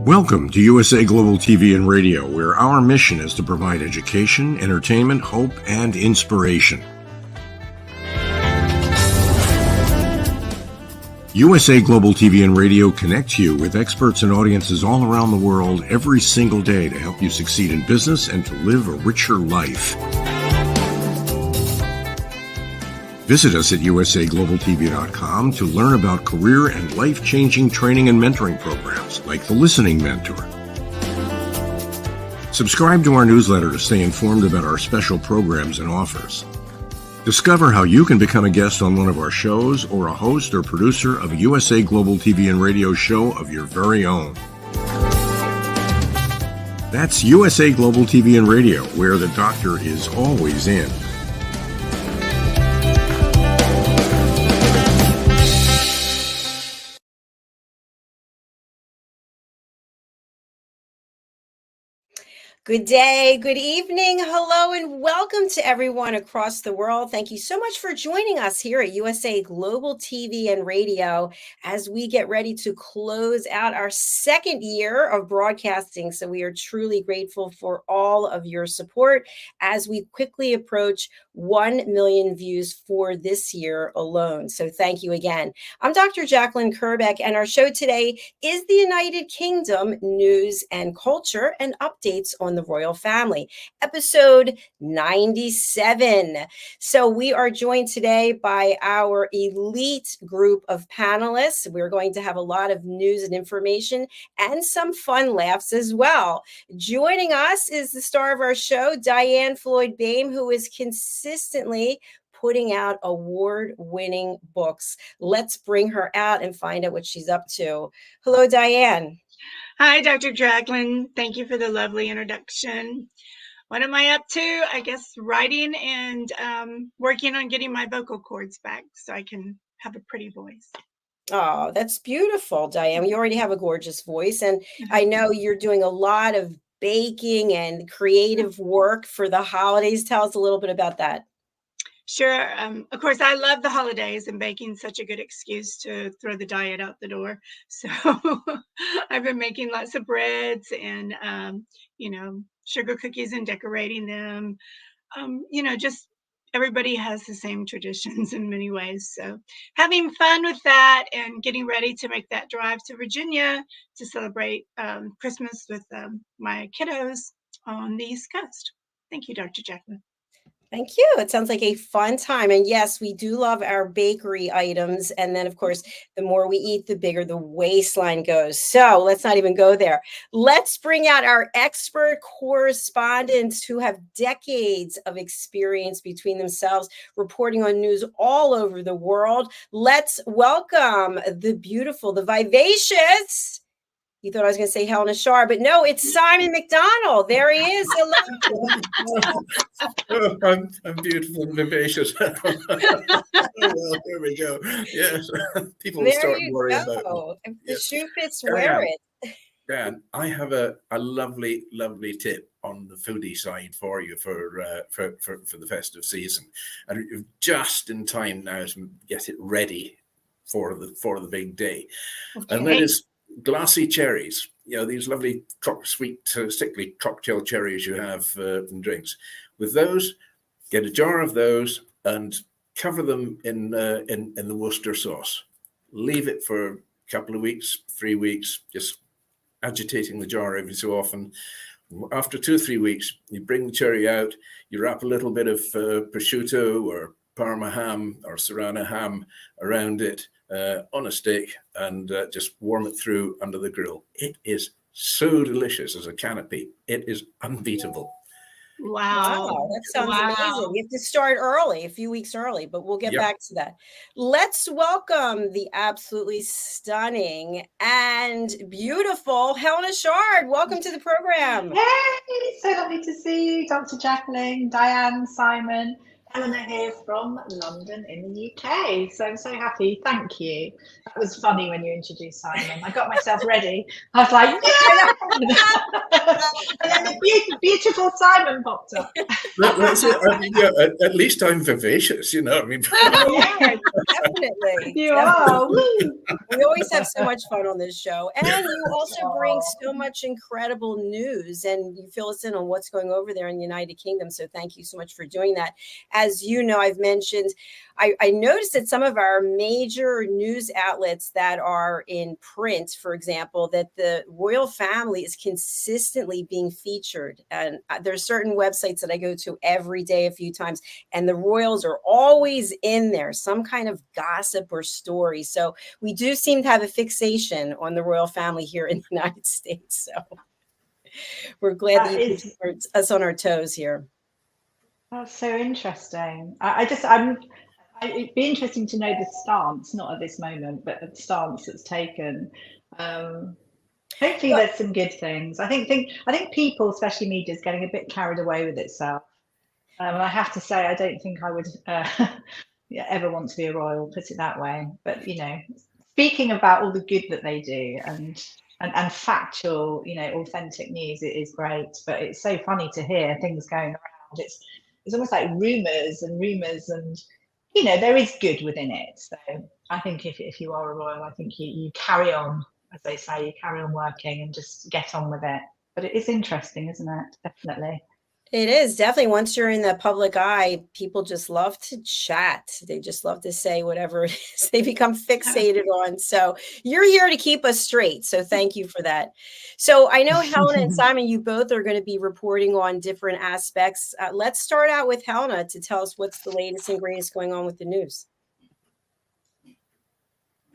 Welcome to USA Global TV and Radio, where our mission is to provide education, entertainment, hope, and inspiration. USA Global TV and Radio connects you with experts and audiences all around the world every single day to help you succeed in business and to live a richer life. Visit us at usaglobaltv.com to learn about career and life-changing training and mentoring programs like the Listening Mentor. Subscribe to our newsletter to stay informed about our special programs and offers. Discover how you can become a guest on one of our shows or a host or producer of a USA Global TV and Radio show of your very own. That's USA Global TV and Radio, where the doctor is always in. Good day, good evening, hello, and welcome to everyone across the world. Thank you so much for joining us here at USA Global TV and Radio as we get ready to close out our second year of broadcasting. So we are truly grateful for all of your support as we quickly approach 1 million views for this year alone. So thank you again. I'm Dr. Jacalyn Kerbeck, and our show today is the United Kingdom news and culture and updates on the royal family, episode 97. So we are joined today by our elite group of panelists. We're going to have a lot of news and information and some fun laughs as well. Joining us is the star of our show, DIANN BOEHM, who is consistently putting out award-winning books. Let's bring her out and find out what she's up to. Hello, DIANN. Hi, Dr. Jacalyn. Thank you for the lovely introduction. What am I up to? I guess writing and working on getting my vocal cords back so I can have a pretty voice. Oh, that's beautiful, DIANN. You already have a gorgeous voice, and I know you're doing a lot of baking and creative work for the holidays. Tell us a little bit about that. Sure. Of course, I love the holidays, and baking such a good excuse to throw the diet out the door. So I've been making lots of breads and, sugar cookies and decorating them. Just everybody has the same traditions in many ways. So having fun with that and getting ready to make that drive to Virginia to celebrate Christmas with my kiddos on the East Coast. Thank you, Dr. Jacalyn. Thank you. It sounds like a fun time. And yes, we do love our bakery items. And then, of course, the more we eat, the bigger the waistline goes. So let's not even go there. Let's bring out our expert correspondents who have decades of experience between themselves, reporting on news all over the world. Let's welcome the beautiful, the vivacious. You thought I was going to say HELENA Shar, but no, it's Simon MacDonald. There he is. I'm beautiful and vivacious. Well, here we go. Yes, people will start worrying about me. If the shoe fits, wear it. Dan, I have a lovely, lovely tip on the foodie side for you for the festive season, and you're just in time now to get it ready for the big day, and that is glassy cherries. These lovely sweet, sickly cocktail cherries you have in drinks. With those, get a jar of those and cover them in the Worcester sauce. Leave it for a couple of weeks, 3 weeks, just agitating the jar every so often. After 2 or 3 weeks, you bring the cherry out, you wrap a little bit of prosciutto or Parma ham or Serrano ham around it on a stick and just warm it through under the grill. It is so delicious as a canopy. It is unbeatable. Wow, that sounds amazing. You have to start early, a few weeks early, but we'll get back to that. Let's welcome the absolutely stunning and beautiful HELENA Shar. Welcome to the program. Hey, so lovely to see you, Dr. Jacalyn, DIANN, Simon. HELENA here from London in the UK. So I'm so happy. Thank you. That was funny when you introduced Simon. I got myself ready. I was like, yeah! And then the beautiful Simon popped up. That's it. I mean, at least I'm vivacious, I mean. Yeah, definitely. You are. We always always have so much fun on this show. And you also bring so much incredible news, and you fill us in on what's going over there in the United Kingdom. So thank you so much for doing that. As you know, I've mentioned, I noticed that some of our major news outlets that are in print, for example, that the royal family is consistently being featured. And there's certain websites that I go to every day a few times, and the royals are always in there, some kind of gossip or story. So we do seem to have a fixation on the royal family here in the United States. So we're glad that you keep us on our toes here. That's so interesting. It'd be interesting to know the stance, not at this moment, but the stance that's taken. Hopefully there's some good things. I think people, especially media, is getting a bit carried away with itself. And I have to say, I don't think I would ever want to be a royal, put it that way. But, you know, speaking about all the good that they do and factual, you know, authentic news, it is great. But it's so funny to hear things going around. It's almost like rumours and, you know, there is good within it. So I think if you are a royal, I think you carry on, as they say, you carry on working and just get on with it. But it is interesting, isn't it? Definitely. It is definitely, once you're in the public eye, people just love to chat. They just love to say whatever it is they become fixated on. So you're here to keep us straight. So thank you for that. So I know Helena and Simon, you both are going to be reporting on different aspects. Let's start out with Helena to tell us what's the latest and greatest going on with the news.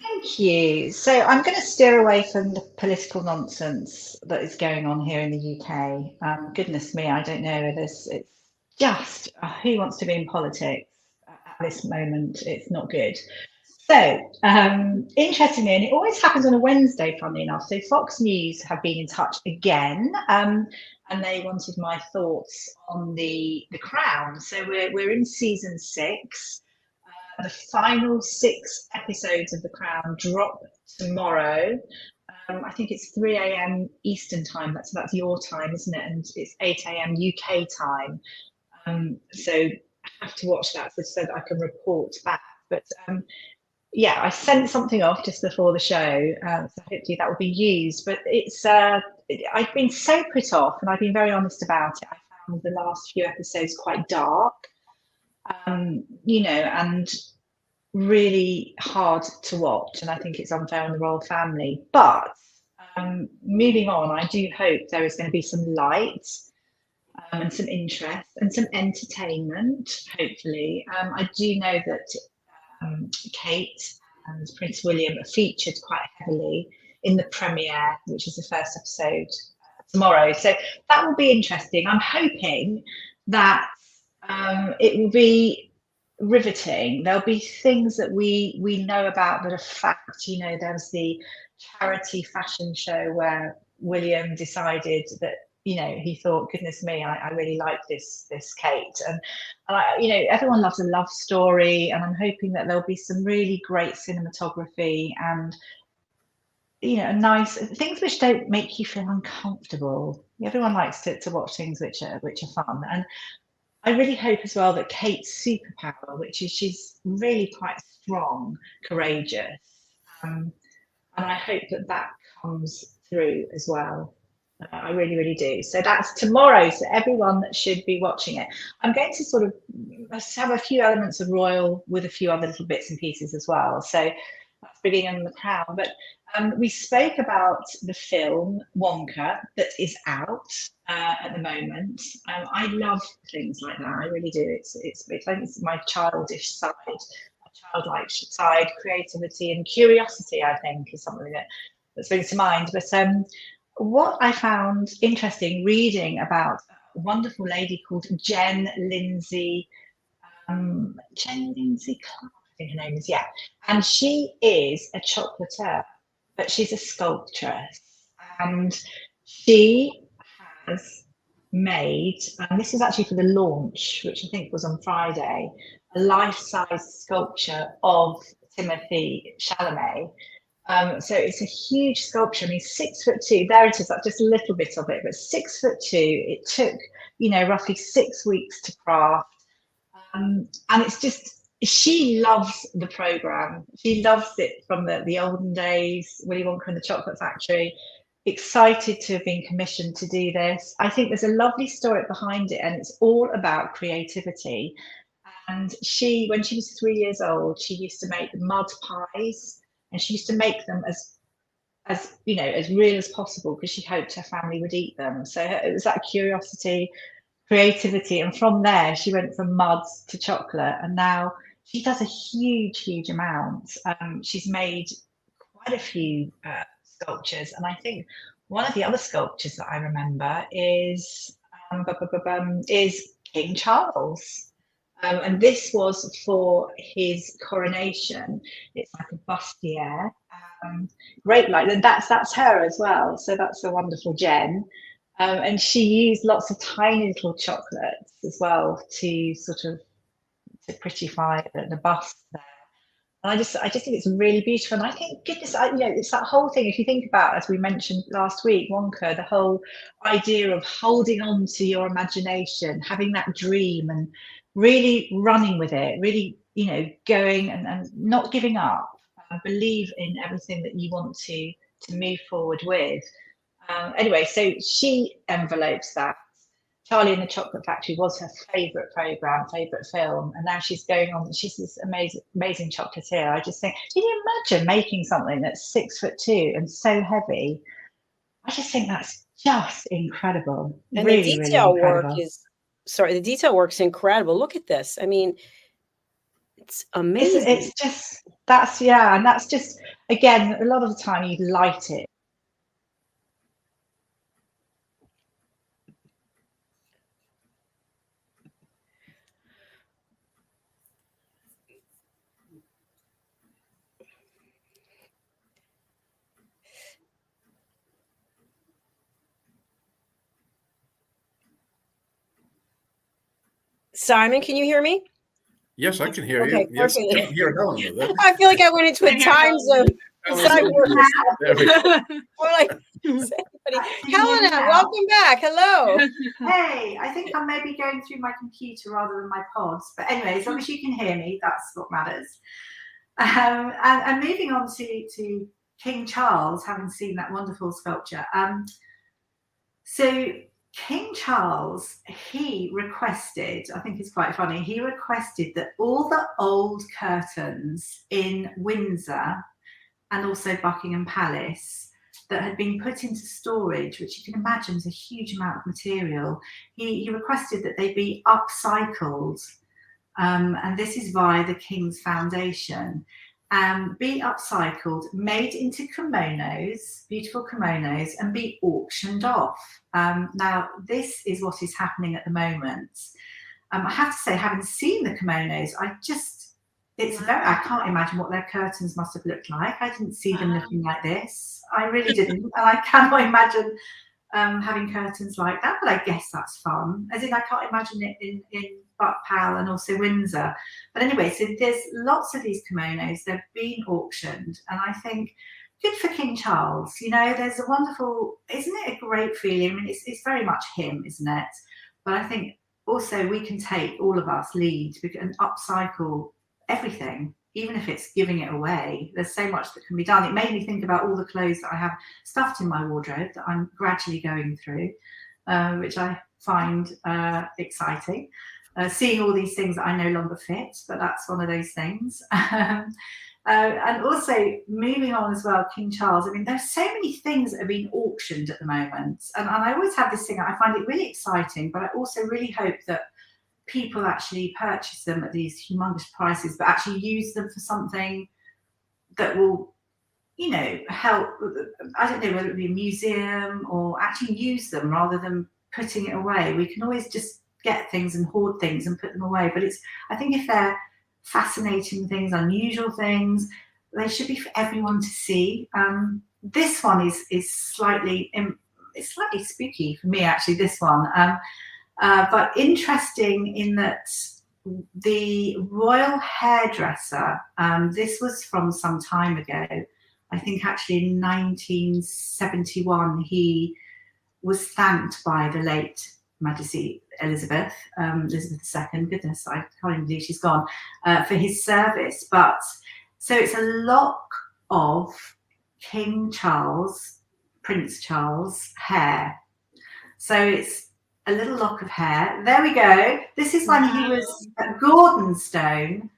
Thank you. So I'm going to steer away from the political nonsense that is going on here in the UK. Goodness me, I don't know. It's just who wants to be in politics at this moment? It's not good. So interestingly, and it always happens on a Wednesday, funnily enough. So Fox News have been in touch again, and they wanted my thoughts on the Crown. So we're in season 6. The final 6 episodes of The Crown drop tomorrow. I think it's 3 a.m. Eastern time. That's your time, isn't it? And it's 8 a.m. UK time. So I have to watch that so that I can report back. But yeah, I sent something off just before the show, so hopefully that will be used. But it's I've been so put off, and I've been very honest about it. I found the last few episodes quite dark. You know, and really hard to watch, and I think it's unfair on the royal family. But moving on, I do hope there is going to be some light and some interest and some entertainment, hopefully. I do know that Kate and Prince William are featured quite heavily in the premiere, which is the first episode tomorrow. So that will be interesting. I'm hoping that it will be riveting. There'll be things that we know about that are fact. You know, there was the charity fashion show where William decided that, you know, he thought, goodness me, I really like this Kate, and I, you know, everyone loves a love story, and I'm hoping that there'll be some really great cinematography and, you know, nice things which don't make you feel uncomfortable. Everyone likes to watch things which are fun. And I really hope as well that Kate's superpower, which is she's really quite strong, courageous, and I hope that comes through as well. I really, really do. So that's tomorrow. So everyone should be watching it. I'm going to sort of have a few elements of royal with a few other little bits and pieces as well. So that's bringing in the Crown. But we spoke about the film Wonka that is out at the moment. I love things like that. I really do. I think it's my childish side, my childlike side. Creativity and curiosity, I think, is something that springs to mind. But what I found interesting reading about a wonderful lady called Jen Lindsay Clark, I think her name is, yeah. And she is a chocolatier, but she's a sculptress. And she has made, and this is actually for the launch, which I think was on Friday, a life-size sculpture of Timothée Chalamet. So it's a huge sculpture. I mean, 6'2". There it is. That's just a little bit of it, but 6'2". It took, you know, roughly 6 weeks to craft, and it's just, she loves the program. She loves it from the olden days, Willy Wonka and the Chocolate Factory. Excited to have been commissioned to do this. I think there's a lovely story behind it, and it's all about creativity. And she, when she was 3 years old, she used to make mud pies, and she used to make them as you know, as real as possible, because she hoped her family would eat them. So it was that curiosity, creativity, and from there she went from muds to chocolate, and now she does a huge amount. She's made quite a few sculptures, and I think one of the other sculptures that I remember is King Charles. And this was for his coronation. It's like a bustier. Great light, and that's her as well. So that's a wonderful gem. And she used lots of tiny little chocolates as well to sort of to prettify the bust there. And I just think it's really beautiful. And I think, goodness, you know, it's that whole thing. If you think about, as we mentioned last week, Wonka, the whole idea of holding on to your imagination, having that dream, and really running with it, really, you know, going and not giving up. Believe in everything that you want to move forward with. Anyway, so she envelopes that. Charlie and the Chocolate Factory was her favourite programme, favourite film, and now she's going on. She's this amazing chocolatier. I just think, can you imagine making something that's 6'2" and so heavy? I just think that's just incredible. And really, the detail work incredible. the detail work's incredible. Look at this. I mean, it's amazing. It's just, and that's just, again, a lot of the time you light it. Simon, can you hear me? Yes, I can hear Okay, you. Yes, perfect. I can't hear Helen with it. I feel like I went into a time zone. There we go. Or like, Helena, welcome back. Hello. Hey, I think I'm maybe going through my computer rather than my pods. But anyway, as long as you can hear me, that's what matters. And moving on to King Charles, having seen that wonderful sculpture. So King Charles, he requested, I think it's quite funny, he requested that all the old curtains in Windsor and also Buckingham Palace that had been put into storage, which you can imagine is a huge amount of material, he requested that they be upcycled. And this is via the King's Foundation. Be upcycled, made into kimonos, beautiful kimonos, and be auctioned off. Now, this is what is happening at the moment. I have to say, having seen the kimonos, I can't imagine what their curtains must have looked like. I didn't see them looking like this. I really didn't. And I cannot imagine having curtains like that, but I guess that's fun. As in, I can't imagine it in Buckpal and also Windsor. But anyway, so there's lots of these kimonos. They're being auctioned, and I think good for King Charles. You know, there's a wonderful, isn't it a great feeling? I mean, it's very much him, isn't it? But I think also we can take, all of us, lead and upcycle everything, even if it's giving it away. There's so much that can be done. It made me think about all the clothes that I have stuffed in my wardrobe that I'm gradually going through, which I find exciting. Seeing all these things that I no longer fit, but that's one of those things. And also moving on as well, King Charles. I mean, there's so many things that are being auctioned at the moment. And I always have this thing, I find it really exciting, but I also really hope that people actually purchase them at these humongous prices, but actually use them for something that will, you know, help. I don't know whether it be a museum or actually use them rather than putting it away. We can always just get things and hoard things and put them away. But I think if they're fascinating things, unusual things, they should be for everyone to see. This one is slightly spooky for me, actually, this one. But interesting in that the royal hairdresser, this was from some time ago, I think actually in 1971, he was thanked by the late Majesty Elizabeth II. Goodness, I can't even believe she's gone, for his service. But so it's a lock of King Charles, Prince Charles hair. So it's a little lock of hair. There we go. This is when he was at Gordonstone.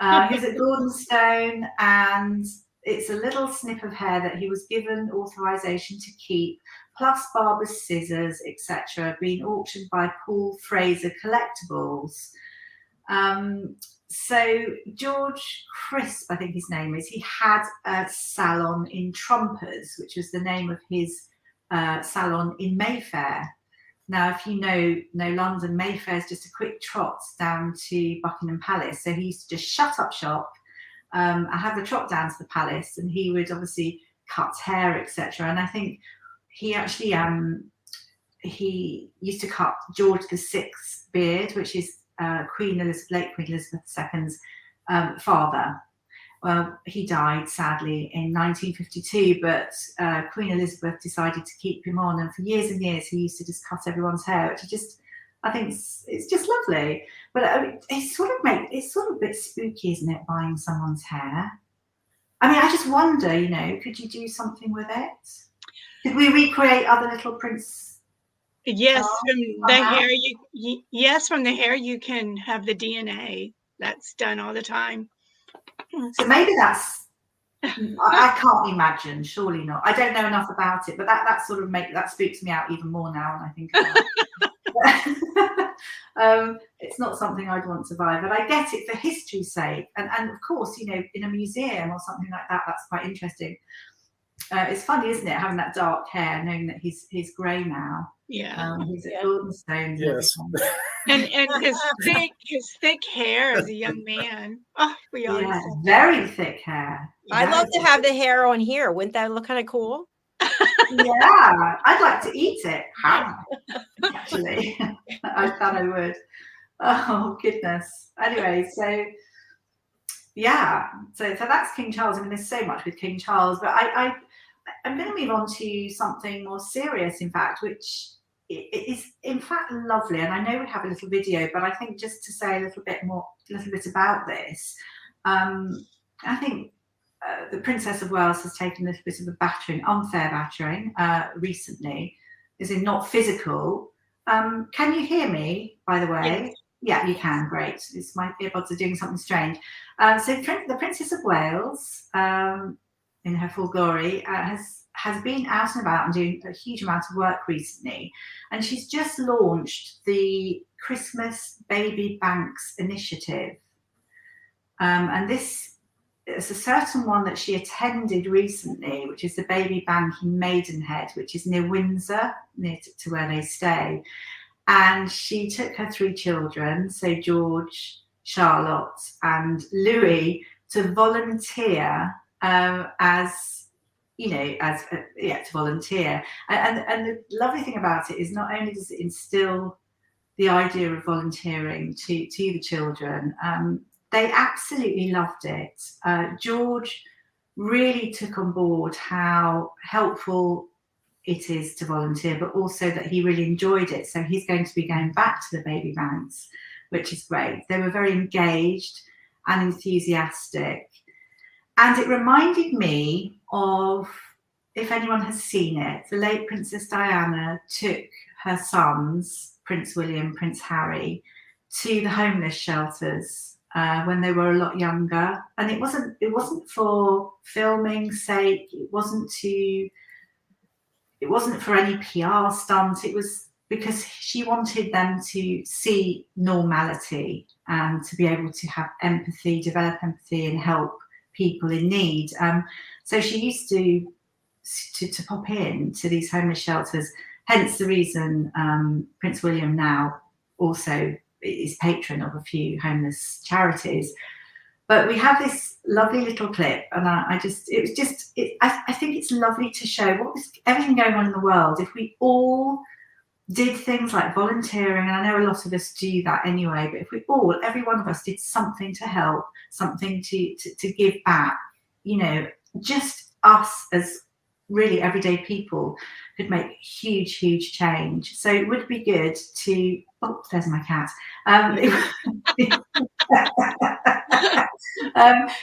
He was at Gordonstone, and it's a little snip of hair that he was given authorization to keep, plus barber's scissors, etc., being auctioned by Paul Fraser Collectibles. So George Crisp, I think his name is, he had a salon in Trumpers, which was the name of his salon in Mayfair. Now, if you know London, Mayfair is just a quick trot down to Buckingham Palace. So he used to just shut up shop and have the trot down to the palace, and he would obviously cut hair, etc. And I think he actually he used to cut George VI's beard, which is late Queen Elizabeth II's father. Well, he died sadly in 1952, but Queen Elizabeth decided to keep him on, and for years and years he used to just cut everyone's hair, which I think it's just lovely. But I mean, it's sort of a bit spooky, isn't it, buying someone's hair? I mean, I just wonder, could you do something with it? Could we recreate other little prince? Yes, from the hair. Yes, from the hair you can have the DNA. That's done all the time. So maybe that's. I can't imagine. Surely not. I don't know enough about it, but that sort of that spooks me out even more now when I think about it. It's not something I'd want to buy, but I get it for history's sake, and of course, in a museum or something like that, that's quite interesting. It's funny, isn't it, having that dark hair, knowing that he's grey now. Yeah, he's at Gordonstone. Yes, and his thick hair as a young man. Oh, very thick hair. I'd love to have the hair on here. Wouldn't that look kind of cool? Yeah, I'd like to eat it. Actually, I thought I would. Oh goodness. Anyway, so that's King Charles. I mean, there's so much with King Charles, but I'm going to move on to something more serious, in fact, which is in fact lovely. And I know we have a little video, but I think just to say a little bit about this, I think the Princess of Wales has taken a little bit of a battering, unfair battering, recently, as in not physical. Can you hear me, by the way? Yes. Yeah, you can. Great. It's my earbuds are doing something strange. So the Princess of Wales, in her full glory, has been out and about and doing a huge amount of work recently, and she's just launched the Christmas Baby Banks initiative, and this is a certain one that she attended recently, which is the Baby Bank in Maidenhead, which is near Windsor, near to where they stay. And she took her 3 children, so George, Charlotte, and Louis, to volunteer to volunteer. And the lovely thing about it is not only does it instill the idea of volunteering to the children, they absolutely loved it. George really took on board how helpful it is to volunteer, but also that he really enjoyed it. So he's going to be going back to the baby banks, which is great. They were very engaged and enthusiastic. And it reminded me of, if anyone has seen it, the late Princess Diana took her sons, Prince William, Prince Harry, to the homeless shelters when they were a lot younger. And it wasn't for filming's sake. It wasn't for any PR stunt. It was because she wanted them to see normality and to be able to have empathy, develop empathy, and help people in need. So she used to pop in to these homeless shelters, hence the reason Prince William now also is patron of a few homeless charities. But we have this lovely little clip, and I think it's lovely to show everything going on in the world. If we all did things like volunteering, and I know a lot of us do that anyway, but if every one of us did something to help, something to give back, just us as really everyday people could make huge change. So it would be good to, oh, there's my cat.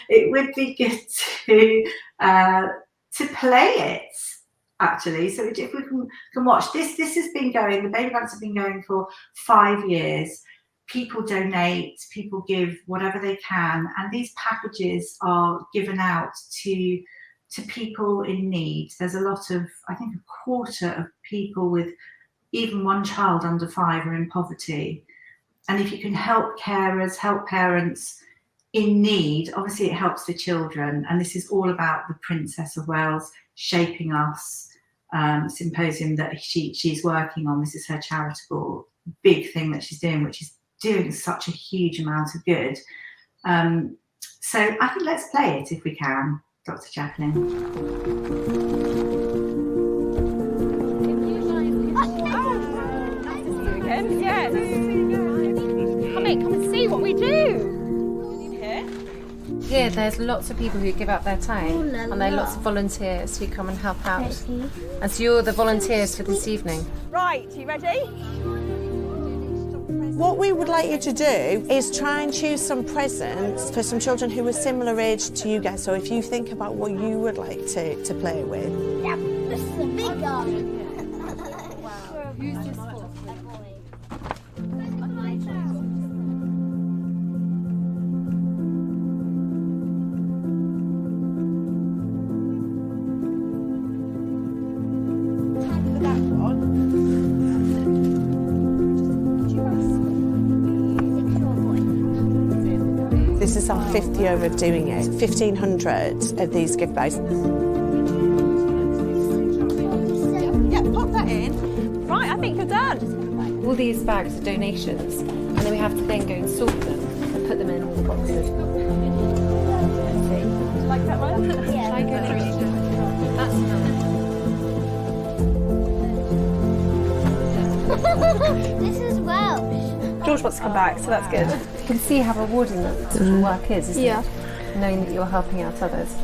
It would be good to play it, actually. So if we can watch this has been going, the baby banks have been going for 5 years. People donate, people give whatever they can, and these packages are given out to people in need. There's a lot of, I think, a quarter of people with even one child under 5 are in poverty. And if you can help carers, help parents in need, obviously it helps the children. And this is all about the Princess of Wales Shaping Us symposium that she's working on. This is her charitable big thing that she's doing, which is doing such a huge amount of good. So I think let's play it if we can, Dr. Jacalyn. Yes. Come and see what we do. Here, there's lots of people who give up their time, and there are lots of volunteers who come and help out. And so you're the volunteers for this evening. Right, you ready? What we would like you to do is try and choose some presents for some children who are similar age to you guys. So if you think about what you would like to play with. Yeah, this is a big gun. Wow. Who's this for? This is our 5th year of doing it. 1,500 of these gift bags. Yeah, pop that in. Right, I think you're done. All these bags are donations, and then we have to then go and sort them and put them in all the boxes. Do you like that one? Yeah. Shall I go through? That's This is Welsh. George wants to come back, so that's good. You can see how rewarding that sort of work is, isn't it? Knowing that you're helping out others.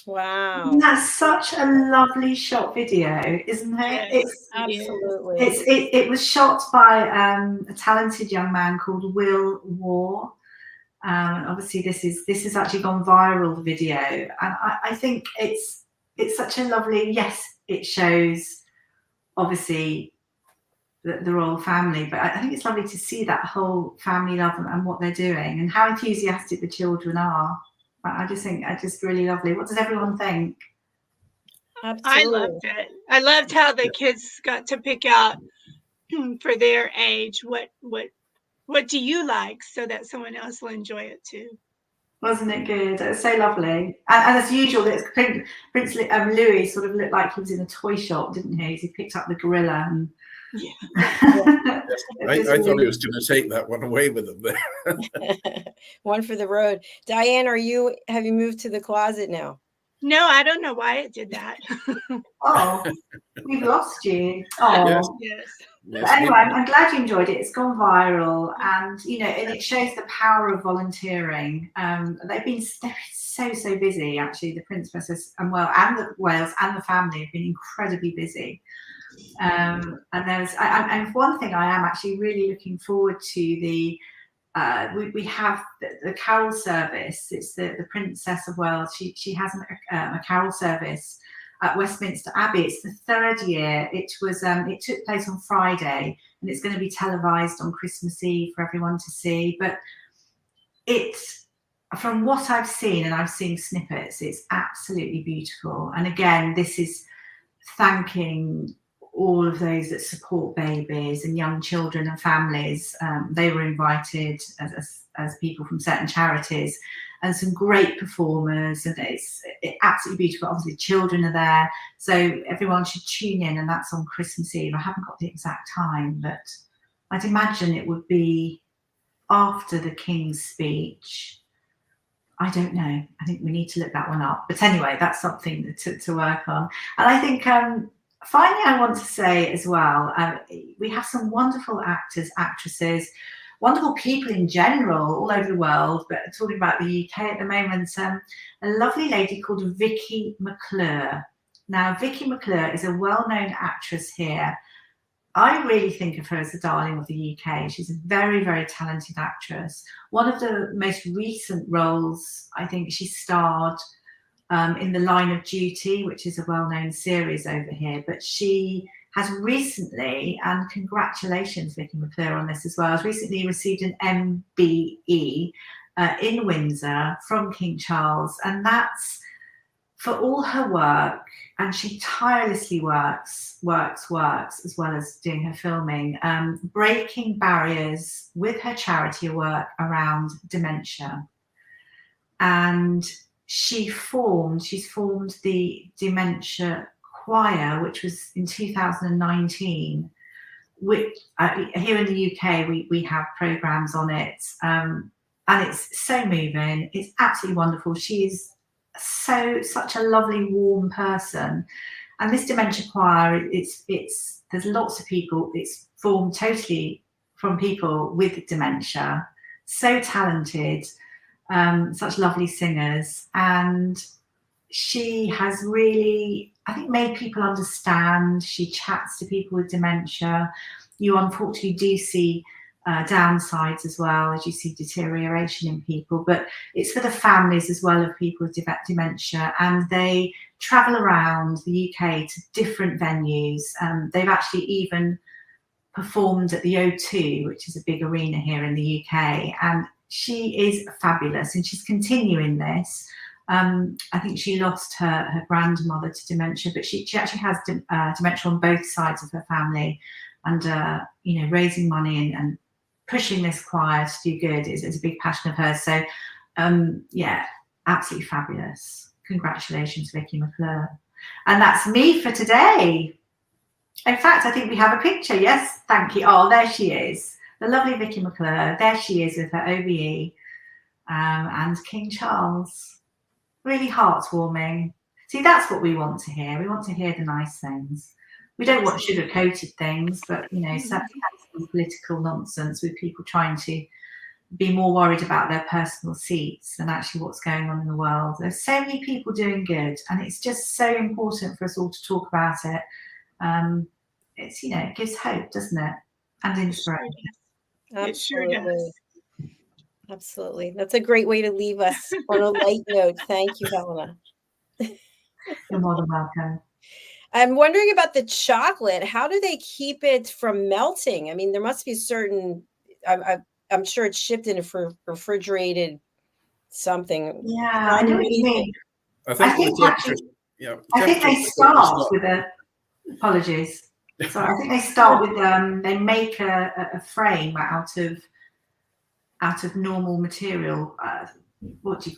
Wow. That's such a lovely shot video, isn't it? Yes, Absolutely. It was shot by a talented young man called Will War. Obviously, this has actually gone viral, the video, and I think it's such a lovely. Yes, it shows obviously the royal family, but I think it's lovely to see that whole family love and what they're doing and how enthusiastic the children are. I just think it's really lovely. What does everyone think? Absolutely. I loved it. I loved how the kids got to pick out for their age what do you like, so that someone else will enjoy it too. Wasn't it good? It was so lovely. And as usual, Prince Louis sort of looked like he was in a toy shop, didn't he? He picked up the gorilla and. Yeah. I thought he was going to take that one away with him there. One for the road. Diane, have you moved to the closet now? No, I don't know why it did that. Oh, we've lost you. Oh. Yes. Yes. But anyway, I'm glad you enjoyed it. It's gone viral, and and it shows the power of volunteering. They've been so busy. Actually, the Princess and the Wales and the family have been incredibly busy. And and one thing I am actually really looking forward to we have the carol service. It's the Princess of Wales. She has a carol service at Westminster Abbey. It's the 3rd year. It took place on Friday, and it's going to be televised on Christmas Eve for everyone to see. But from what I've seen, and I've seen snippets, it's absolutely beautiful. And again, this is thanking all of those that support babies and young children and families. They were invited as people from certain charities, and some great performers, and it's absolutely beautiful. Obviously, children are there, so everyone should tune in, and that's on Christmas Eve. I haven't got the exact time, but I'd imagine it would be after the King's speech. I don't know. I think we need to look that one up. But anyway, that's something to work on. And I think finally, I want to say as well, we have some wonderful actors, actresses, wonderful people in general all over the world, but talking about the UK at the moment, a lovely lady called Vicky McClure. Now, Vicky McClure is a well-known actress here. I really think of her as the darling of the UK. She's a very, very talented actress. One of the most recent roles, I think she starred in The Line of Duty, which is a well-known series over here. But she has recently, and congratulations, Vicky McClure, on this as well, has recently received an MBE in Windsor from King Charles. And that's for all her work, and she tirelessly works as well as doing her filming, breaking barriers with her charity work around dementia. And she's formed the Dementia Choir, which was in 2019. Which here in the UK we have programs on it, and it's so moving. It's absolutely wonderful. She's such a lovely, warm person. And this Dementia Choir, there's lots of people. It's formed totally from people with dementia. So talented, such lovely singers, and she has really, I think, made people understand. She chats to people with dementia. You unfortunately do see downsides as well, as you see deterioration in people, but it's for the families as well of people with dementia, and they travel around the UK to different venues. They've actually even performed at the O2, which is a big arena here in the UK, and she is fabulous, and she's continuing this. I think she lost her grandmother to dementia, but she actually has dementia on both sides of her family, and you know, raising money and pushing this choir to do good is a big passion of hers. So yeah, absolutely fabulous. Congratulations, Vicky McClure. And that's me for today. In fact, I think we have a picture. Yes, thank you. Oh, there she is, the lovely Vicky McClure. There she is with her OBE and King Charles. Really heartwarming. See, that's what we want to hear. We want to hear the nice things. We don't want sugar-coated things, but, you know, some political nonsense with people trying to be more worried about their personal seats than actually what's going on in the world. There's so many people doing good, and it's just so important for us all to talk about it. It's, you know, it gives hope, doesn't it? And inspiration. It sure does. Absolutely. That's a great way to leave us on a light note. Thank you, Helena. You're more than welcome. I'm wondering about the chocolate. How do they keep it from melting? I mean, there must be a certain, I'm sure it's shipped in a refrigerated something. Yeah, I know what you mean. I think they start with apologies. So I think they start with they make a frame out of normal material,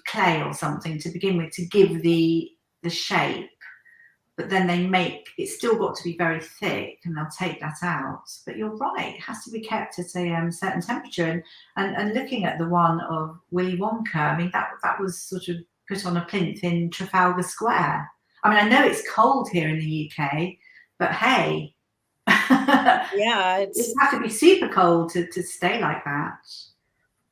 clay or something to begin with, to give the shape. But then they make, it's still got to be very thick, and they'll take that out. But you're right, it has to be kept at a certain temperature. And looking at the one of Willy Wonka, I mean, that was sort of put on a plinth in Trafalgar Square. I mean, I know it's cold here in the UK, but hey, yeah, it has to be super cold to stay like that.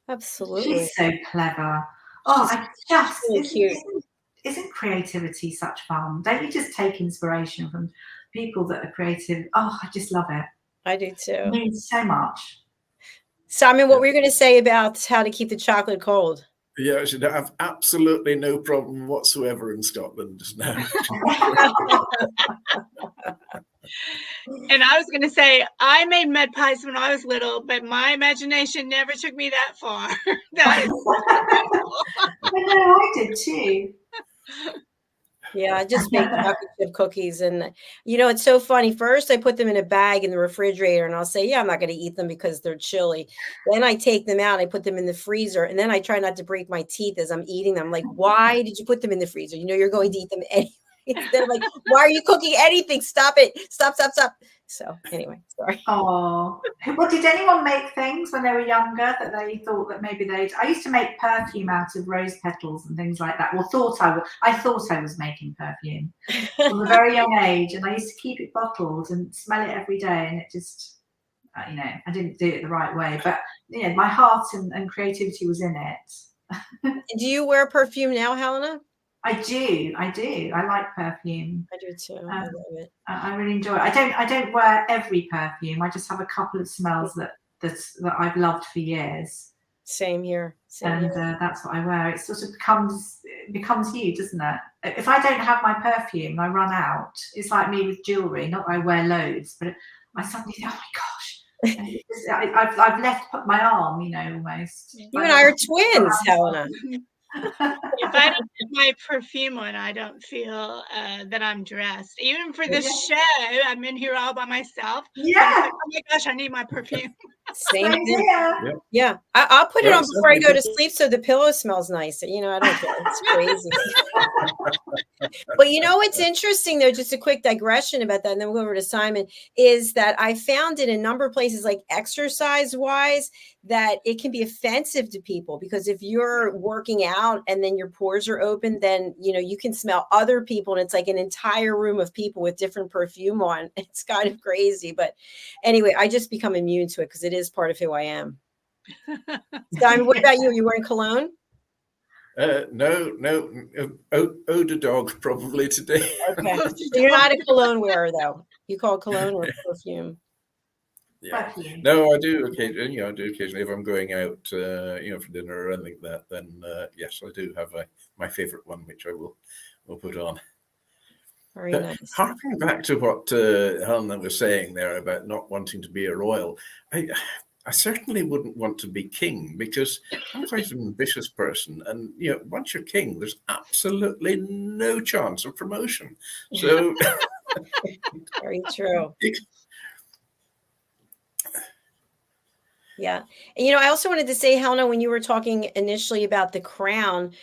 Absolutely. She's so clever. Oh, I just really cute. Isn't creativity such fun? Don't you just take inspiration from people that are creative? Oh, I just love it. I do too. It means so much. Simon, what were you going to say about how to keep the chocolate cold? Yeah, I should have absolutely no problem whatsoever in Scotland now. And I was going to say, I made mud pies when I was little, but my imagination never took me that far. That is I know, I did too. Yeah, I just make chocolate chip cookies. And, you know, it's so funny. First, I put them in a bag in the refrigerator, and I'll say, yeah, I'm not going to eat them because they're chilly. Then I take them out, I put them in the freezer, and then I try not to break my teeth as I'm eating them. I'm like, why did you put them in the freezer? You know, you're going to eat them anyway. Instead of like, why are you cooking anything? Stop it. Stop. So anyway, sorry. Oh, well, did anyone make things when they were younger that they thought that maybe they'd? I used to make perfume out of rose petals and things like that. Well, I thought I was making perfume from a very young age, and I used to keep it bottled and smell it every day, and it just, you know, I didn't do it the right way. But you know, my heart and creativity was in it. Do you wear perfume now, Helena? I do. I like perfume. I do too. I love it. I really enjoy it. I don't wear every perfume. I just have a couple of smells that I've loved for years. Same here. That's what I wear. It sort of becomes you, doesn't it? If I don't have my perfume, I run out. It's like me with jewelry. Not that I wear loads, but I suddenly think, oh my gosh, I've left my arm, you know, almost. You and I are twins, Helena. If I don't have my perfume on, I don't feel that I'm dressed. Even for this show, I'm in here all by myself. Yeah. Like, oh my gosh, I need my perfume. Same thing. Yeah. I'll put it on before I go to sleep so the pillow smells nice. You know, I don't care. It's crazy. But you know what's interesting, though, just a quick digression about that, and then we'll go over to Simon, is that I found in a number of places, like exercise-wise, that it can be offensive to people, because if you're working out and then your pores are open, then, you know, you can smell other people, and it's like an entire room of people with different perfume on. It's kind of crazy. But anyway, I just become immune to it because it is part of who I am. Simon, what about you? Are you wearing cologne? No. Odor dog probably today. Okay. So you're not a cologne wearer, though. You call it cologne or perfume? Yeah. No, I do occasionally. You know, I do occasionally if I'm going out, you know, for dinner or anything like that. Then yes, I do have my favourite one, which I will put on. Very nice. Harking back to what Helena was saying there about not wanting to be a royal, I certainly wouldn't want to be king, because I'm quite an ambitious person, and you know, once you're king, there's absolutely no chance of promotion. So very true. Yeah. And, you know, I also wanted to say, Helena, when you were talking initially about The Crown,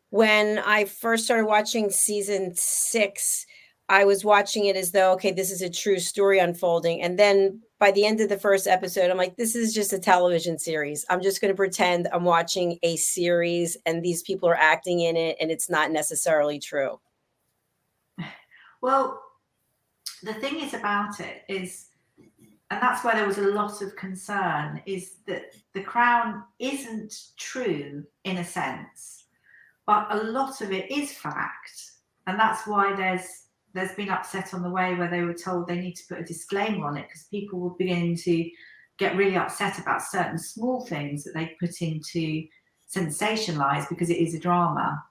when I first started watching season 6, I was watching it as though, okay, this is a true story unfolding. And then by the end of the first episode, I'm like, this is just a television series. I'm just going to pretend I'm watching a series and these people are acting in it, and it's not necessarily true. Well, the thing is about it is, and that's where there was a lot of concern, is that The Crown isn't true in a sense, but a lot of it is fact. And that's why there's been upset on the way where they were told they need to put a disclaimer on it, because people were beginning to get really upset about certain small things that they put into sensationalize because it is a drama.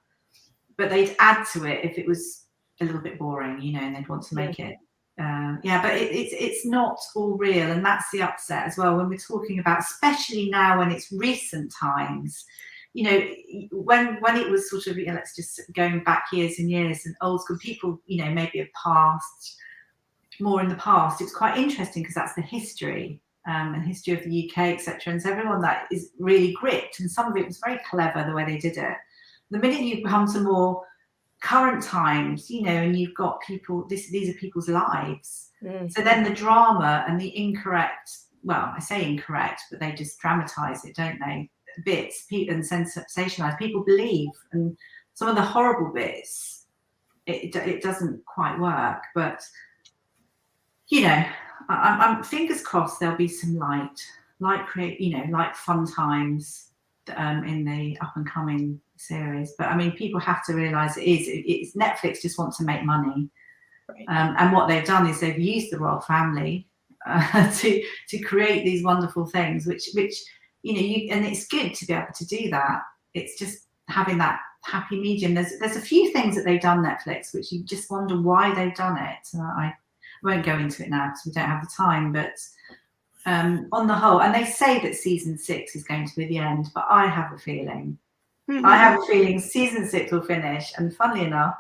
But they'd add to it if it was a little bit boring, you know, and they'd want to make it. But it's not all real, and that's the upset as well when we're talking about, especially now when it's recent times. You know, when it was sort of, you know, let's just going back years and years, and old school people, you know, maybe have passed more in the past. It's quite interesting because that's the history and history of the UK, etc. And so everyone that is really gripped, and some of it was very clever the way they did it. The minute you come to more current times, you know, and you've got people, these are people's lives. So then the drama and the incorrect, well, I say incorrect, but they just dramatize it, don't they? Bits and sensationalize. People believe, and some of the horrible bits, it doesn't quite work. But you know, I'm fingers crossed there'll be some light fun times in the up and coming series. But I mean, people have to realize it's Netflix just want to make money, right. And what they've done is they've used the royal family to create these wonderful things, which you know, and it's good to be able to do that. It's just having that happy medium. There's a few things that they've done, Netflix, which you just wonder why they've done it. I won't go into it now because we don't have the time, but on the whole, and they say that season 6 is going to be the end, but I have a feeling season 6 will finish, and funnily enough,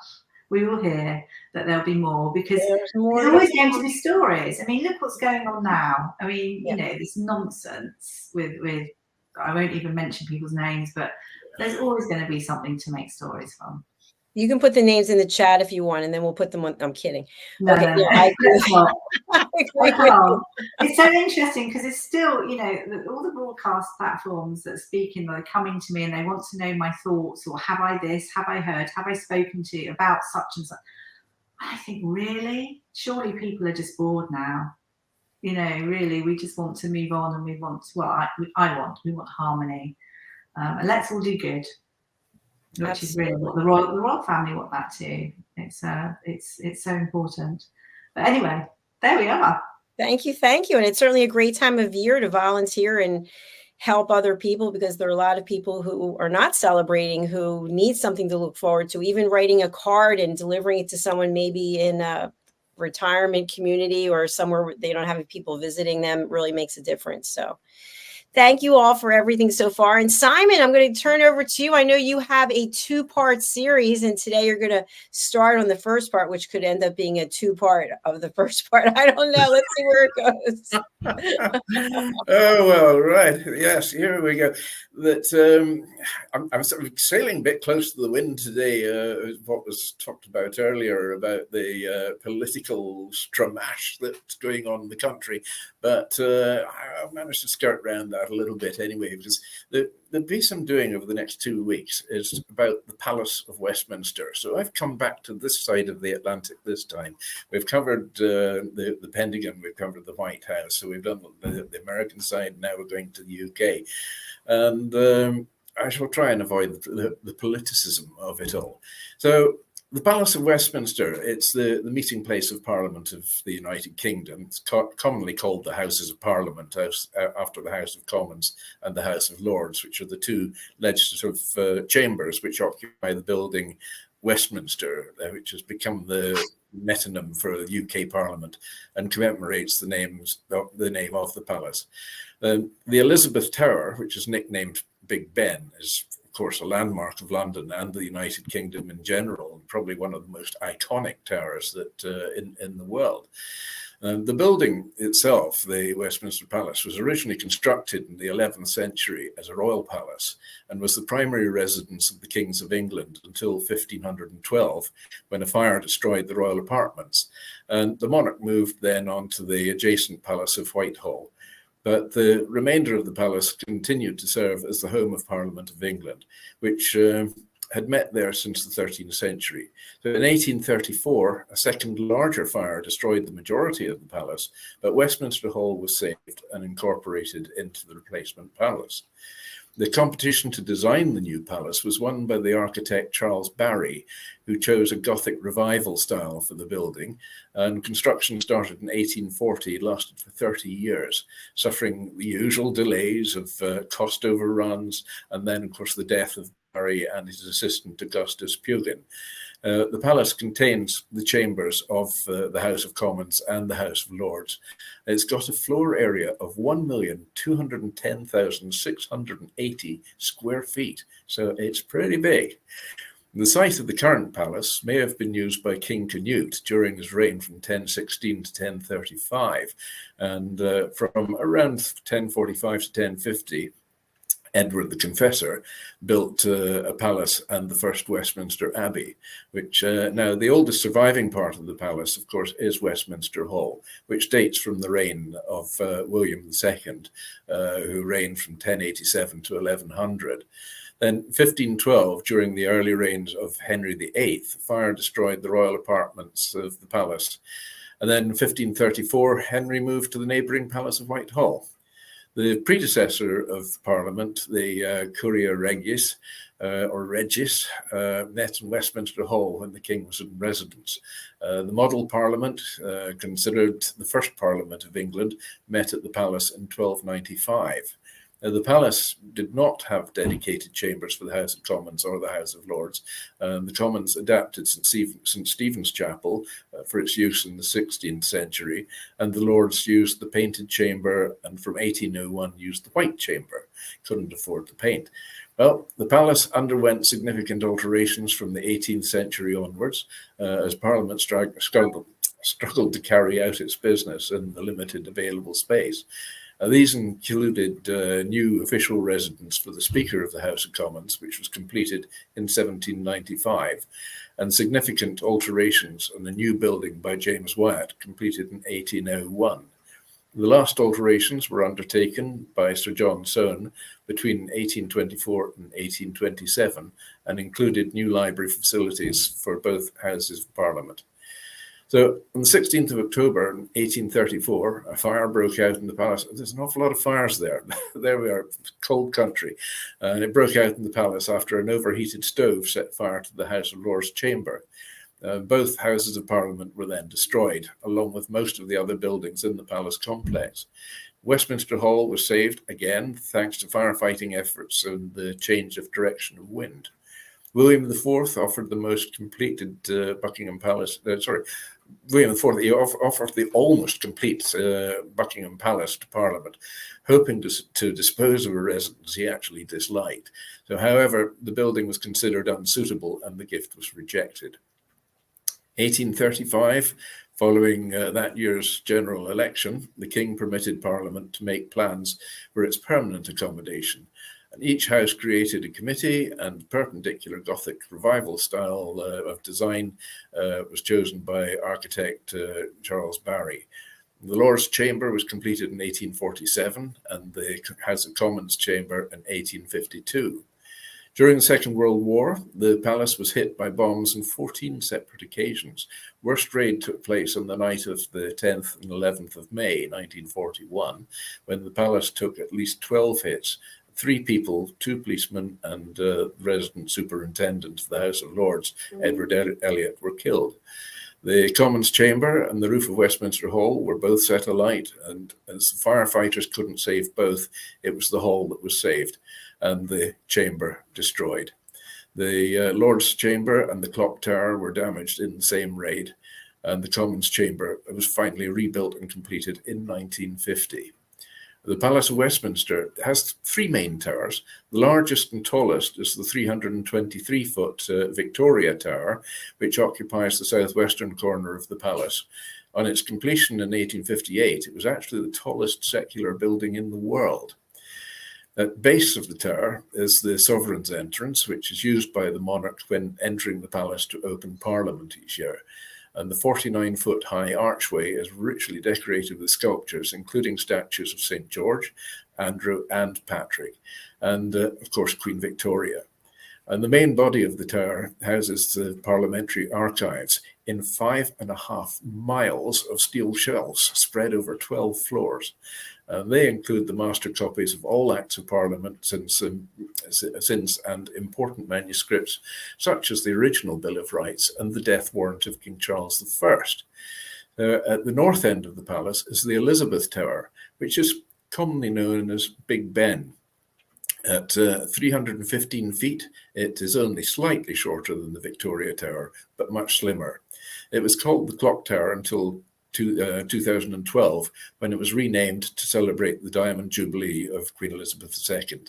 we will hear that there'll be more, because there's always going to be stories. I mean, look what's going on now. I mean, you know, this nonsense with I won't even mention people's names, but there's always going to be something to make stories from. You can put the names in the chat if you want, and then we'll put them on. I'm kidding. No, Okay, no, yeah, no. I agree. I agree with you. It's so interesting because it's still, you know, all the broadcast platforms that are speaking, they're coming to me and they want to know my thoughts, or have I this, have I heard, have I spoken to about such and such. I think, really, surely people are just bored now. You know, really, we just want to move on, and we want, well, we want harmony, and let's all do good. Which is really what the royal family want that too. It's so important. But anyway, there we are. Thank you, and it's certainly a great time of year to volunteer and help other people, because there are a lot of people who are not celebrating, who need something to look forward to. Even writing a card and delivering it to someone maybe in a retirement community or somewhere where they don't have people visiting them really makes a difference. So thank you all for everything so far. And Simon, I'm going to turn over to you. I know you have a 2-part series, and today you're going to start on the first part, which could end up being a 2-part of the first part. I don't know. Let's see where it goes. Oh, well, right. Yes, here we go. That I'm sort of sailing a bit close to the wind today, what was talked about earlier about the political stramash that's going on in the country. But I managed to skirt around that a little bit anyway, because the piece I'm doing over the next 2 weeks is about the Palace of Westminster. So I've come back to this side of the Atlantic this time. We've covered the Pentagon, we've covered the White House, so we've done the American side, now we're going to the UK. And I shall try and avoid the politicism of it all. So the Palace of Westminster, it's the meeting place of Parliament of the United Kingdom. It's commonly called the Houses of Parliament, after the House of Commons and the House of Lords, which are the two legislative chambers which occupy the building Westminster, which has become the metonym for the UK Parliament and commemorates the name of the palace. The Elizabeth Tower, which is nicknamed Big Ben, is of course a landmark of London and the United Kingdom in general, and probably one of the most iconic towers that in the world. The building itself, the Westminster Palace, was originally constructed in the 11th century as a royal palace and was the primary residence of the kings of England until 1512, when a fire destroyed the royal apartments. And the monarch moved then on to the adjacent Palace of Whitehall. But the remainder of the palace continued to serve as the home of Parliament of England, which had met there since the 13th century. So in 1834, a second larger fire destroyed the majority of the palace, but Westminster Hall was saved and incorporated into the replacement palace. The competition to design the new palace was won by the architect Charles Barry, who chose a Gothic revival style for the building, and construction started in 1840, lasted for 30 years, suffering the usual delays of cost overruns, and then, of course, the death of Barry and his assistant Augustus Pugin. The palace contains the chambers of the House of Commons and the House of Lords. It's got a floor area of 1,210,680 square feet, so it's pretty big. The site of the current palace may have been used by King Canute during his reign from 1016 to 1035, and from around 1045 to 1050, Edward the Confessor built a palace and the first Westminster Abbey, which now the oldest surviving part of the palace, of course, is Westminster Hall, which dates from the reign of William II, who reigned from 1087 to 1100. Then 1512, during the early reigns of Henry VIII, fire destroyed the royal apartments of the palace. And then 1534, Henry moved to the neighbouring Palace of Whitehall. The predecessor of Parliament, the Curia Regis, or Regis, met in Westminster Hall when the king was in residence. The model Parliament, considered the first Parliament of England, met at the palace in 1295. The palace did not have dedicated chambers for the House of Commons or the House of Lords. The Commons adapted St. Stephen's Chapel for its use in the 16th century, and the Lords used the painted chamber, and from 1801 used the white chamber. Couldn't afford the paint. Well, the palace underwent significant alterations from the 18th century onwards, as Parliament struggled to carry out its business in the limited available space. These included new official residence for the Speaker of the House of Commons, which was completed in 1795, and significant alterations on the new building by James Wyatt, completed in 1801. The last alterations were undertaken by Sir John Soane between 1824 and 1827 and included new library facilities for both Houses of Parliament. So on the 16th of October 1834, a fire broke out in the palace. There's an awful lot of fires there. There we are, cold country. And it broke out in the palace after an overheated stove set fire to the House of Lords chamber. Both Houses of Parliament were then destroyed, along with most of the other buildings in the palace complex. Westminster Hall was saved, again, thanks to firefighting efforts and the change of direction of wind. William IV offered the most completed Buckingham Palace, William IV offered the almost complete Buckingham Palace to Parliament, hoping to dispose of a residence he actually disliked. So, however, the building was considered unsuitable and the gift was rejected. 1835, following that year's general election, the King permitted Parliament to make plans for its permanent accommodation. And each house created a committee, and perpendicular Gothic revival style of design was chosen by architect Charles Barry. The Lords Chamber was completed in 1847 and the House of Commons Chamber in 1852. During the Second World War, the palace was hit by bombs on 14 separate occasions. Worst raid took place on the night of the 10th and 11th of May 1941, when the palace took at least 12 hits. 3 people, 2 policemen and resident superintendent of the House of Lords, Edward Elliot, were killed. The Commons Chamber and the roof of Westminster Hall were both set alight, and as the firefighters couldn't save both, it was the hall that was saved and the chamber destroyed. The Lords Chamber and the clock tower were damaged in the same raid, and the Commons Chamber was finally rebuilt and completed in 1950. The Palace of Westminster has 3 main towers. The largest and tallest is the 323-foot Victoria Tower, which occupies the southwestern corner of the palace. On its completion in 1858, it was actually the tallest secular building in the world. At the base of the tower is the Sovereign's entrance, which is used by the monarch when entering the palace to open Parliament each year. And the 49-foot high archway is richly decorated with sculptures, including statues of St. George, Andrew, and Patrick, and of course Queen Victoria. And the main body of the tower houses the parliamentary archives in 5.5 miles of steel shelves spread over 12 floors. They include the master copies of all Acts of Parliament since and important manuscripts, such as the original Bill of Rights and the death warrant of King Charles I. At the north end of the palace is the Elizabeth Tower, which is commonly known as Big Ben. At 315 feet, it is only slightly shorter than the Victoria Tower, but much slimmer. It was called the Clock Tower until 2012, when it was renamed to celebrate the Diamond Jubilee of Queen Elizabeth II.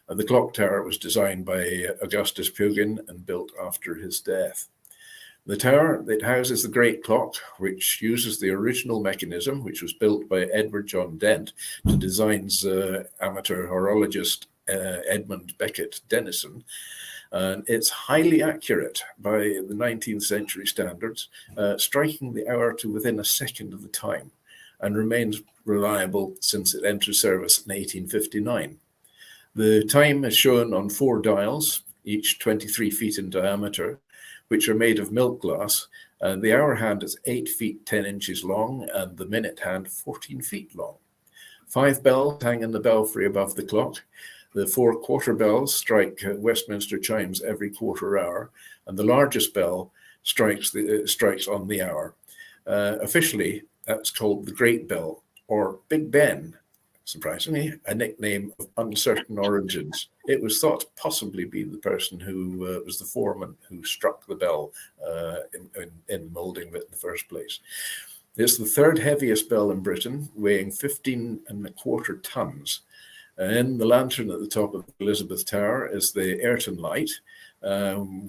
The clock tower was designed by Augustus Pugin and built after his death. The tower, it houses the Great Clock, which uses the original mechanism, which was built by Edward John Dent to design's amateur horologist Edmund Beckett Denison. And it's highly accurate by the 19th century standards, striking the hour to within a second of the time, and remains reliable since it entered service in 1859. The time is shown on 4 dials, each 23 feet in diameter, which are made of milk glass. And the hour hand is 8 feet 10 inches long, and the minute hand 14 feet long. 5 bells hang in the belfry above the clock. The 4 quarter bells strike Westminster chimes every quarter hour, and the largest bell strikes on the hour. Officially, that's called the Great Bell, or Big Ben, surprisingly, a nickname of uncertain origins. It was thought to possibly be the person who was the foreman who struck the bell in moulding it in the first place. It's the 3rd heaviest bell in Britain, weighing 15.25 tons. In the lantern at the top of Elizabeth Tower is the Ayrton light,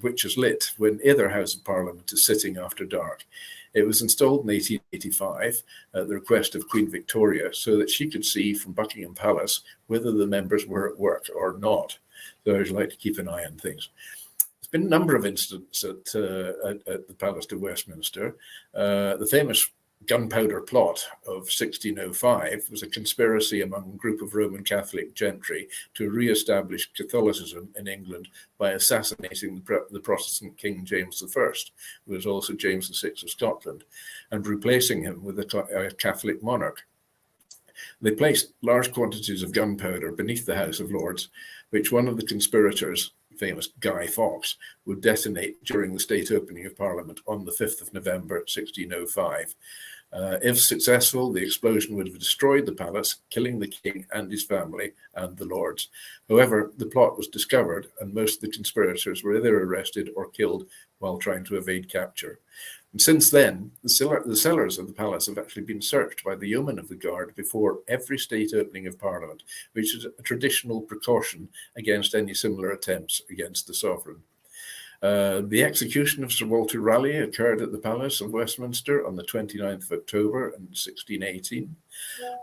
which is lit when either House of Parliament is sitting after dark. It was installed in 1885 at the request of Queen Victoria so that she could see from Buckingham Palace whether the members were at work or not. So I like to keep an eye on things. There's been a number of incidents at the Palace of Westminster. The famous gunpowder plot of 1605 was a conspiracy among a group of Roman Catholic gentry to re-establish Catholicism in England by assassinating the Protestant King James I, who was also James VI of Scotland, and replacing him with a Catholic monarch. They placed large quantities of gunpowder beneath the House of Lords, which one of the conspirators, famous Guy Fawkes, would detonate during the state opening of Parliament on the 5th of November 1605. If successful, the explosion would have destroyed the palace, killing the king and his family and the lords. However, the plot was discovered and most of the conspirators were either arrested or killed while trying to evade capture. And since then, the cellars of the palace have actually been searched by the yeomen of the guard before every state opening of Parliament, which is a traditional precaution against any similar attempts against the sovereign. The execution of Sir Walter Raleigh occurred at the Palace of Westminster on the 29th of October in 1618.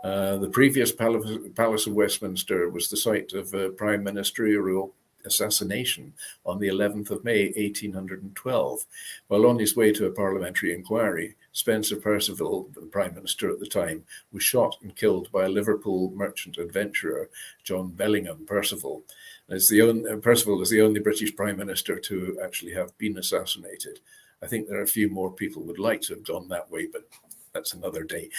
The previous Palace of Westminster was the site of a prime ministerial assassination on the 11th of May 1812. While on his way to a parliamentary inquiry, Spencer Perceval, the prime minister at the time, was shot and killed by a Liverpool merchant adventurer, John Bellingham Perceval. Perceval is the only British prime minister to actually have been assassinated. I think there are a few more people would like to have gone that way, but that's another day.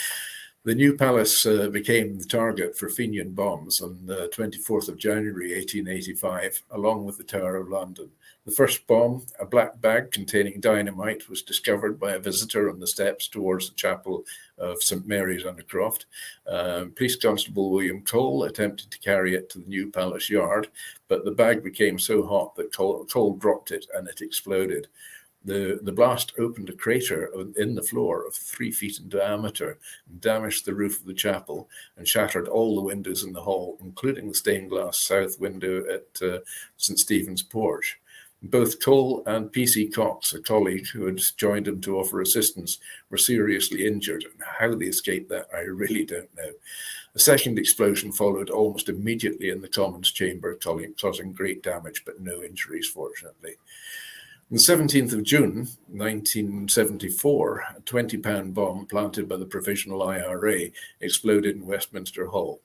The new palace became the target for Fenian bombs on the 24th of January 1885, along with the Tower of London. The first bomb, a black bag containing dynamite, was discovered by a visitor on the steps towards the chapel of St Mary's Undercroft. Police Constable William Cole attempted to carry it to the new palace yard, but the bag became so hot that Cole dropped it and it exploded. The blast opened a crater in the floor of 3 feet in diameter and damaged the roof of the chapel and shattered all the windows in the hall, including the stained glass south window at St Stephen's porch. Both Cole and P.C. Cox, a colleague who had joined him to offer assistance, were seriously injured, and how they escaped that I really don't know. A second explosion followed almost immediately in the Commons chamber, causing great damage but no injuries, fortunately. On the 17th of June, 1974, a 20-pound bomb planted by the Provisional IRA exploded in Westminster Hall.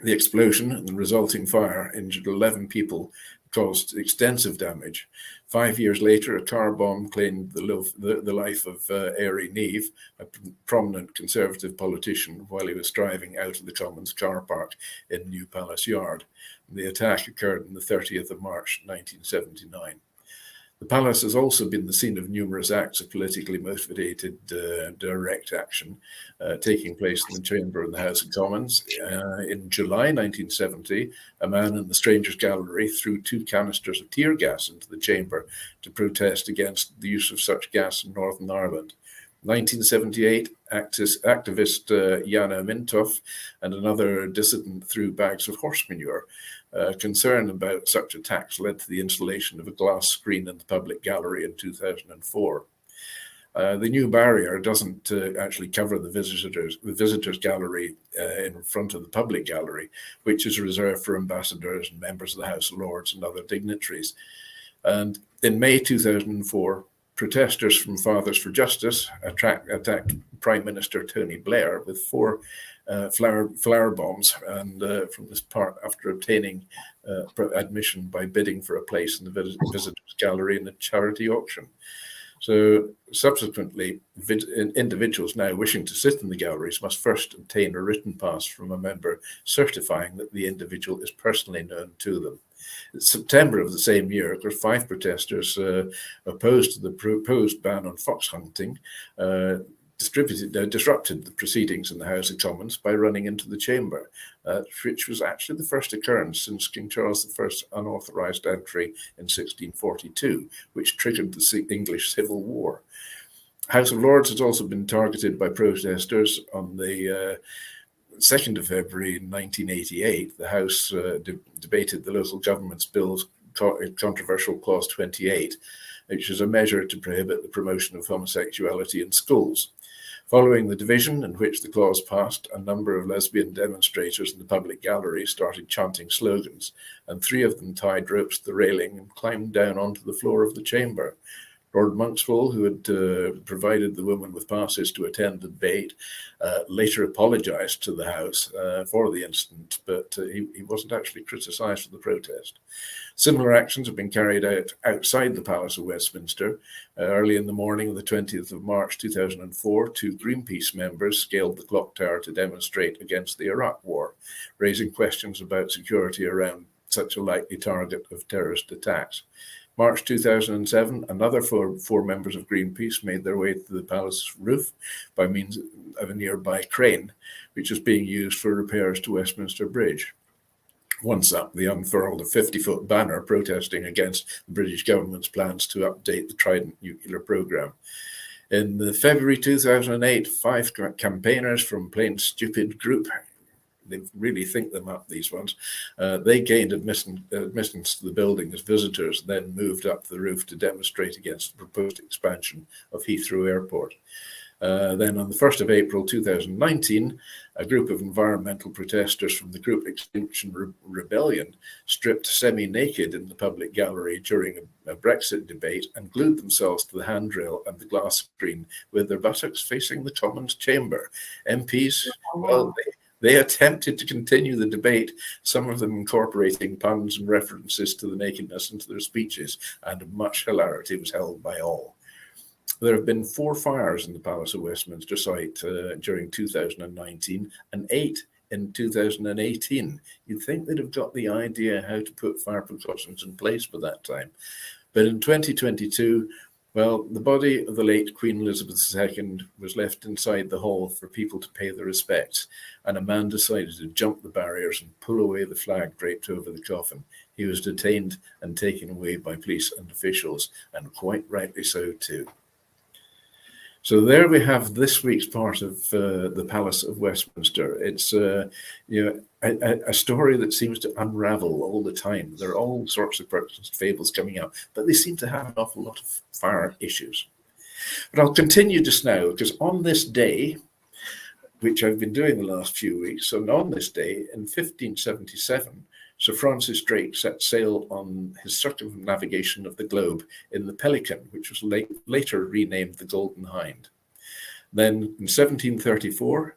The explosion and the resulting fire injured 11 people, caused extensive damage. 5 years later, a car bomb claimed the life of Airy Neve, a prominent Conservative politician, while he was driving out of the Commons car park in New Palace Yard. The attack occurred on the 30th of March, 1979. The palace has also been the scene of numerous acts of politically motivated direct action taking place in the chamber in the House of Commons. In July 1970, a man in the Strangers' Gallery threw 2 canisters of tear gas into the chamber to protest against the use of such gas in Northern Ireland. 1978, activist Jana Mintoff and another dissident threw bags of horse manure. Concern about such attacks led to the installation of a glass screen in the public gallery in 2004. The new barrier doesn't actually cover the visitors gallery in front of the public gallery, which is reserved for ambassadors and members of the House of Lords and other dignitaries. And in May 2004, protesters from Fathers for Justice attacked Prime Minister Tony Blair with 4 flower bombs, and from this part after obtaining admission by bidding for a place in the visitors gallery in a charity auction. So subsequently, individuals now wishing to sit in the galleries must first obtain a written pass from a member certifying that the individual is personally known to them. In September of the same year, there were 5 protesters opposed to the proposed ban on fox hunting, disrupted the proceedings in the House of Commons by running into the chamber, which was actually the first occurrence since King Charles I's unauthorised entry in 1642, which triggered the English Civil War. House of Lords has also been targeted by protesters. On the 2nd of February 1988, the House debated the Local Governments Bill's controversial Clause 28, which is a measure to prohibit the promotion of homosexuality in schools. Following the division in which the clause passed, a number of lesbian demonstrators in the public gallery started chanting slogans, and 3 of them tied ropes to the railing and climbed down onto the floor of the chamber. Lord Monkswell, who had provided the woman with passes to attend the debate, later apologised to the House for the incident, but he wasn't actually criticised for the protest. Similar actions have been carried out outside the Palace of Westminster. Early in the morning of the 20th of March 2004, 2 Greenpeace members scaled the clock tower to demonstrate against the Iraq War, raising questions about security around such a likely target of terrorist attacks. March 2007, another four members of Greenpeace made their way to the palace roof by means of a nearby crane, which is being used for repairs to Westminster Bridge. Once up, they unfurled a 50-foot banner protesting against the British government's plans to update the Trident nuclear program. In the February 2008, 5 campaigners from Plain Stupid Group, they really think them up, these ones, they gained admittance to the building as visitors, then moved up the roof to demonstrate against the proposed expansion of Heathrow Airport. Then on the 1st of April 2019, a group of environmental protesters from the group Extinction Rebellion stripped semi-naked in the public gallery during a Brexit debate and glued themselves to the handrail and the glass screen with their buttocks facing the Commons chamber. MPs, well, they attempted to continue the debate, some of them incorporating puns and references to the nakedness into their speeches, and much hilarity was held by all. There have been 4 fires in the Palace of Westminster site during 2019 and 8 in 2018. You'd think they'd have got the idea how to put fire precautions in place by that time. But in 2022, well, the body of the late Queen Elizabeth II was left inside the hall for people to pay their respects, and a man decided to jump the barriers and pull away the flag draped over the coffin. He was detained and taken away by police and officials, and quite rightly so too. So there we have this week's part of the Palace of Westminster. It's a story that seems to unravel all the time. There are all sorts of fables coming out, but they seem to have an awful lot of fire issues. But I'll continue just now, because on this day, which I've been doing the last few weeks, and on this day in 1577, Sir Francis Drake set sail on his circumnavigation of the globe in the Pelican, which was later renamed the Golden Hind. Then in 1734,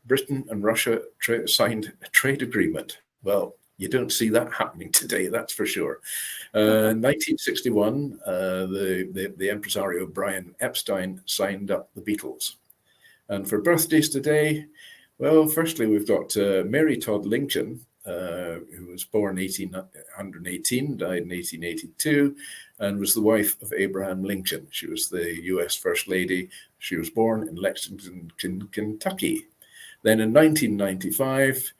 Britain and Russia signed a trade agreement. Well, you don't see that happening today, that's for sure. 1961, the impresario Brian Epstein signed up the Beatles. And for birthdays today, well, firstly, we've got Mary Todd Lincoln, who was born 1818, died in 1882, and was the wife of Abraham Lincoln. She was the U.S. First Lady. She was born in Lexington, Kentucky. Then in 1995,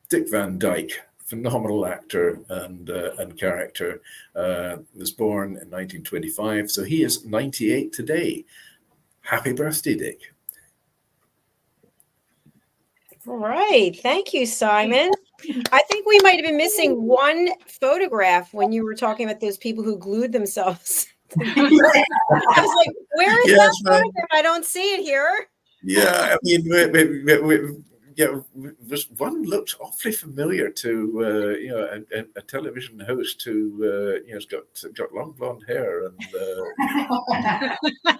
Dick Van Dyke, phenomenal actor and character, was born in 1925. So he is 98 today. Happy birthday, Dick. All right. Thank you, Simon. I think we might have been missing one photograph when you were talking about those people who glued themselves. I was like, where is that photograph? I don't see it here. Yeah, I mean, this one looks awfully familiar to a television host who has got long blonde hair and.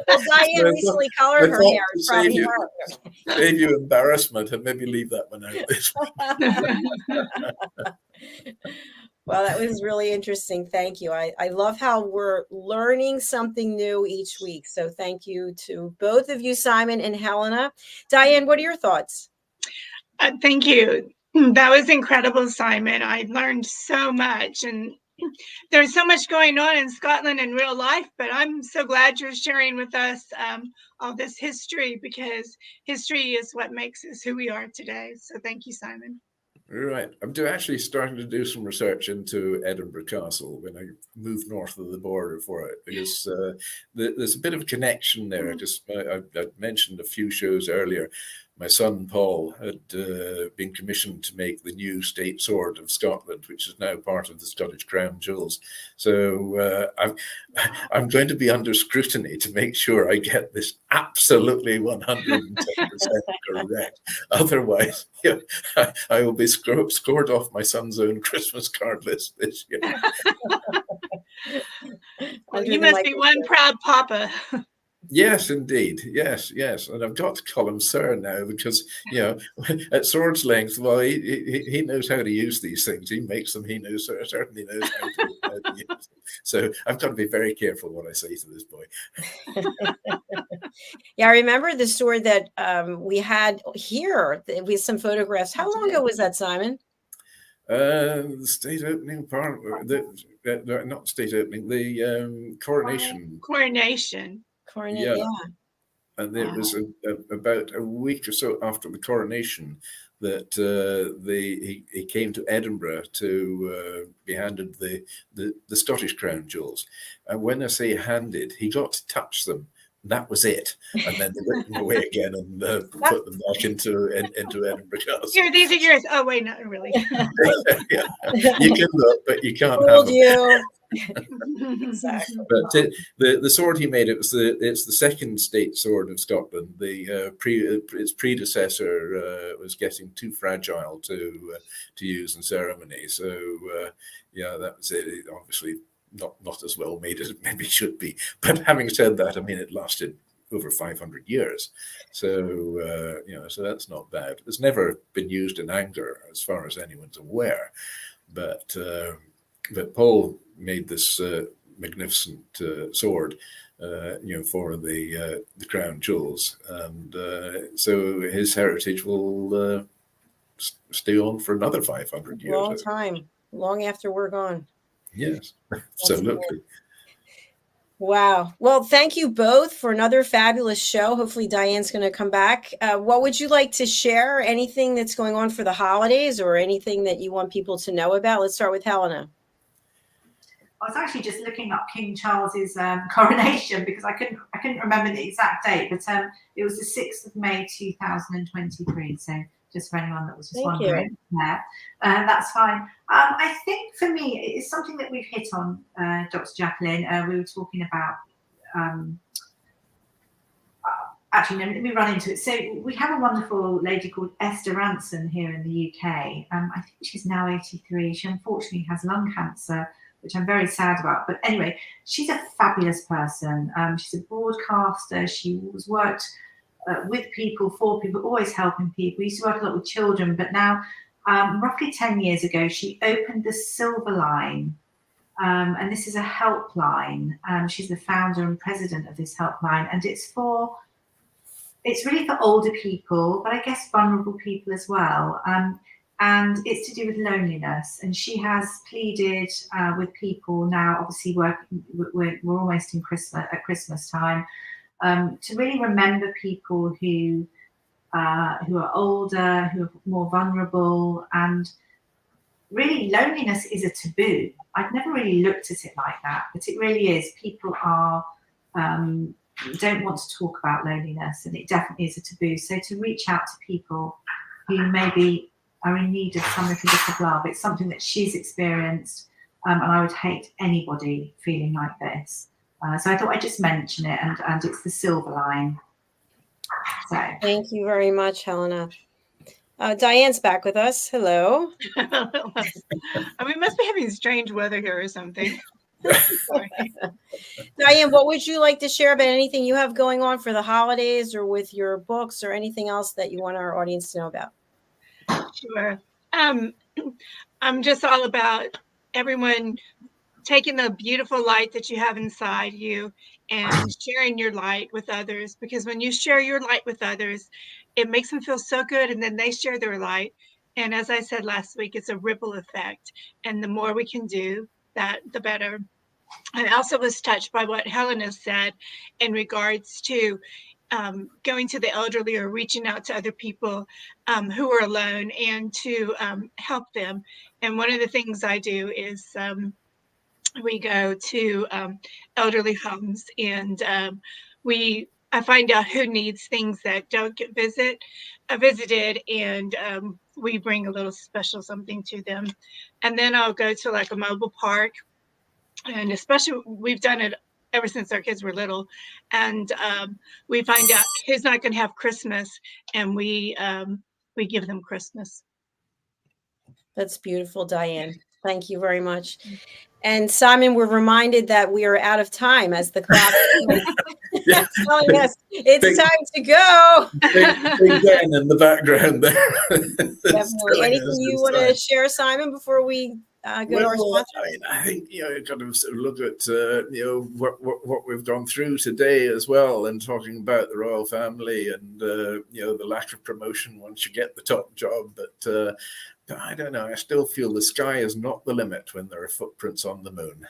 Well, Diane recently colored her hair. It's probably her. Save you embarrassment and maybe leave that one out this week. Well, that was really interesting. Thank you. I love how we're learning something new each week. So thank you to both of you, Simon and Helena. Diane, what are your thoughts? Thank you. That was incredible, Simon. I learned so much, and there's so much going on in Scotland in real life, but I'm so glad you're sharing with us all this history, because history is what makes us who we are today. So thank you, Simon. Right. I'm actually starting to do some research into Edinburgh Castle when I moved north of the border for it, because there's a bit of a connection there. I mentioned a few shows earlier. my son Paul had been commissioned to make the new state sword of Scotland, which is now part of the Scottish Crown Jewels. So I'm going to be under scrutiny to make sure I get this absolutely 110% correct. Otherwise, I will be scored off my son's own Christmas card list this year. Well, you must be one proud papa. Yes, indeed. Yes. And I've got to call him sir now because, at sword's length, well, he knows how to use these things. He makes them. He certainly knows how to use them. So I've got to be very careful what I say to this boy. Yeah, I remember the sword that we had here with some photographs. How long ago was that, Simon? The state opening part, not state opening, the coronation. Yeah. And it was about a week or so after the coronation that he came to Edinburgh to be handed the Scottish Crown Jewels. And when I say handed, he got to touch them. That was it, and then they whipped them away again and put them back into Edinburgh Castle. Here, these are yours. Oh wait, not really. Yeah. You can look, but you can't have them. Exactly. But the sword he made, it's the second state sword of Scotland. Its predecessor was getting too fragile to use in ceremony. So that was it. Obviously, not as well made as it maybe should be. But having said that, I mean, it lasted over 500 years. So, so that's not bad. It's never been used in anger as far as anyone's aware. But Paul made this magnificent sword, for the Crown Jewels. And so his heritage will stay on for another 500 years. Long time, long after we're gone. Yes, absolutely. Wow. Well, thank you both for another fabulous show. Hopefully Diane's going to come back. What would you like to share? Anything that's going on for the holidays or anything that you want people to know about? Let's start with Helena. I was actually just looking up King Charles's coronation because I couldn't remember the exact date, but it was the 6th of May 2023. So just for anyone that was just wondering. Yeah, that's fine. I think for me, it's something that we've hit on, Dr. Jacalyn. We were talking about, actually, no, let me run into it. So we have a wonderful lady called Esther Ranson here in the UK. I think she's now 83. She unfortunately has lung cancer, which I'm very sad about. But anyway, she's a fabulous person. She's a broadcaster. She was worked with people, for people, always helping people. We used to work a lot with children, but now, roughly 10 years ago, she opened the Silver Line, and this is a helpline. She's the founder and president of this helpline, and it's really for older people, but I guess vulnerable people as well. And it's to do with loneliness. And she has pleaded with people now, obviously we're almost in Christmas time, to really remember people who are older, who are more vulnerable, and really loneliness is a taboo. I've never really looked at it like that, but it really is. People don't want to talk about loneliness, and it definitely is a taboo. So to reach out to people who maybe are in need of some little bit of love, it's something that she's experienced, and I would hate anybody feeling like this. So I thought I'd just mention it, and it's the Silver Line. So thank you very much, Helena. Diane's back with us. Hello. We must be having strange weather here or something. Diane, what would you like to share about anything you have going on for the holidays or with your books or anything else that you want our audience to know about? Sure. I'm just all about everyone taking the beautiful light that you have inside you and sharing your light with others, because when you share your light with others, it makes them feel so good, and then they share their light. And as I said last week, it's a ripple effect, and the more we can do that, the better. I also was touched by what Helena said in regards to going to the elderly or reaching out to other people who are alone and to help them. And one of the things I do is we go to elderly homes, and we I find out who needs things that don't get visited, and we bring a little special something to them. And then I'll go to like a mobile park, and especially we've done it ever since our kids were little, and we find out who's not going to have Christmas, and we give them Christmas. That's beautiful, Diane. Thank you very much. And Simon, we're reminded that we are out of time as the clock is telling us it's time to go. Big Dan in the background there. Definitely. Anything you want to share, Simon, before we go to our sponsor? I think you've got to sort of look at what we've gone through today as well, and talking about the royal family and the lack of promotion once you get the top job, but I don't know. I still feel the sky is not the limit when there are footprints on the moon.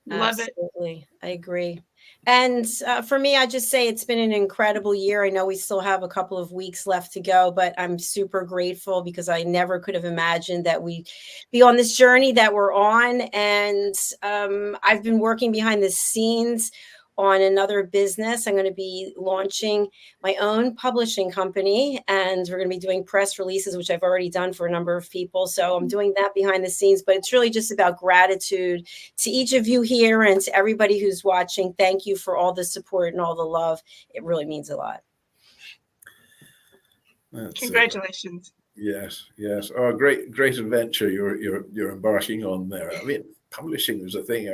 Love Absolutely. I agree. And for me, I just say it's been an incredible year. I know we still have a couple of weeks left to go, but I'm super grateful because I never could have imagined that we'd be on this journey that we're on. And I've been working behind the scenes on another business. I'm going to be launching my own publishing company, and we're going to be doing press releases, which I've already done for a number of people. So I'm doing that behind the scenes, but it's really just about gratitude to each of you here and to everybody who's watching. Thank you for all the support and all the love. It really means a lot. Congratulations. Yes. Oh, great adventure you're embarking on there. I mean, publishing was a thing.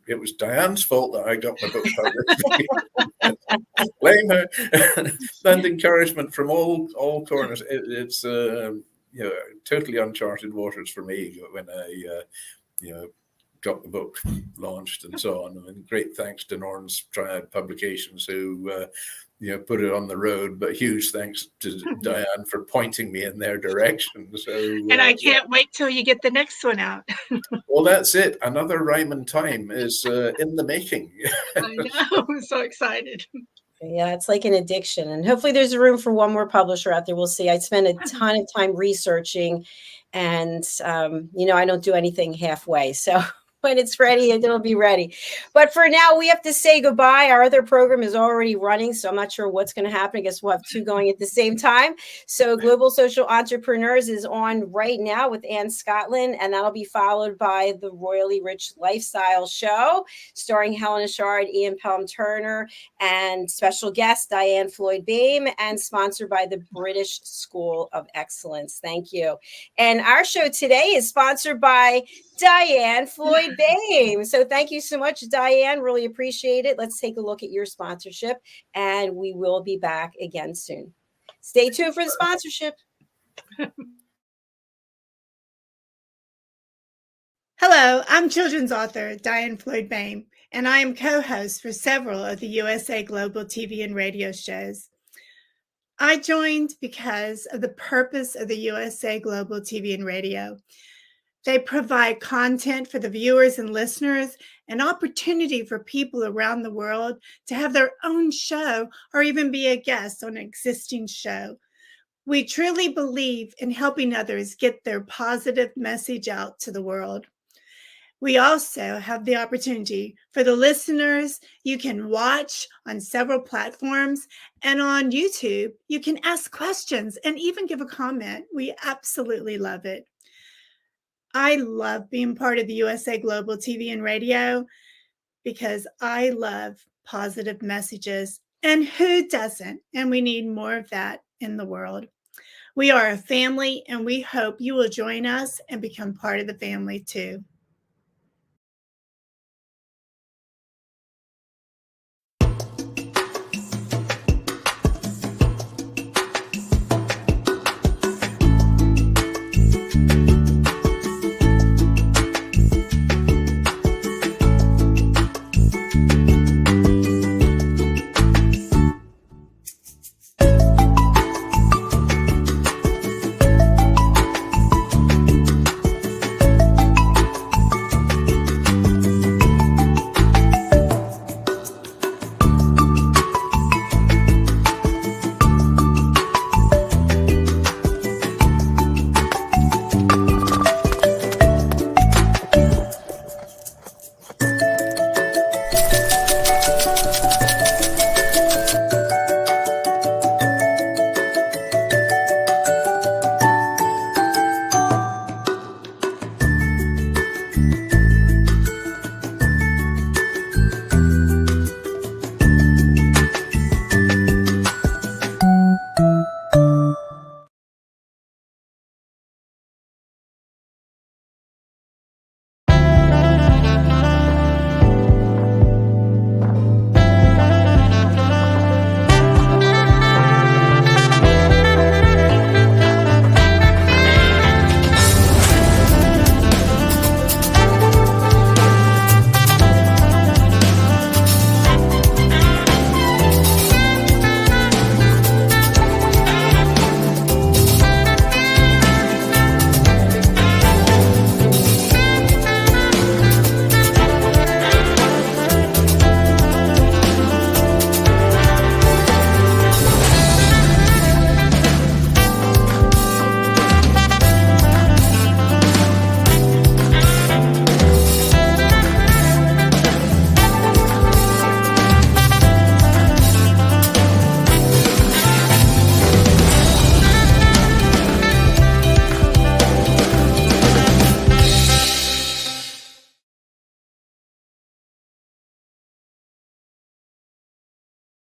It was Diane's fault that I got my book published. Blame her. And encouragement from all corners. It's totally uncharted waters for me when I got the book launched and so on. And great thanks to Norton's Triad Publications who put it on the road, but huge thanks to Diane for pointing me in their direction. So, and I can't wait till you get the next one out. Well, that's it. Another Rhyme Time is in the making. I know. I'm so excited. Yeah, it's like an addiction. And hopefully there's a room for one more publisher out there. We'll see. I spend a ton of time researching, and, I don't do anything halfway. So when it's ready, it'll be ready. But for now, we have to say goodbye. Our other program is already running, so I'm not sure what's going to happen. I guess we'll have two going at the same time. So Global Social Entrepreneurs is on right now with Ann Scotland, and that'll be followed by the Royally Rich Lifestyle Show, starring HELENA CHARD, Ian Pelham-Turner, and special guest Diann Floyd BOEHM, and sponsored by the British School of Excellence. Thank you. And our show today is sponsored by Diann Floyd BOEHM. So thank you so much, Diann. Really appreciate it. Let's take a look at your sponsorship, and we will be back again soon. Stay tuned for the sponsorship. Hello, I'm children's author Diann Floyd BOEHM, and I am co-host for several of the USA Global TV and radio shows. I joined because of the purpose of the USA Global TV and radio. They provide content for the viewers and listeners, an opportunity for people around the world to have their own show or even be a guest on an existing show. We truly believe in helping others get their positive message out to the world. We also have the opportunity for the listeners. You can watch on several platforms, and on YouTube, you can ask questions and even give a comment. We absolutely love it. I love being part of the USA Global TV and radio because I love positive messages. And who doesn't? And we need more of that in the world. We are a family, and we hope you will join us and become part of the family too.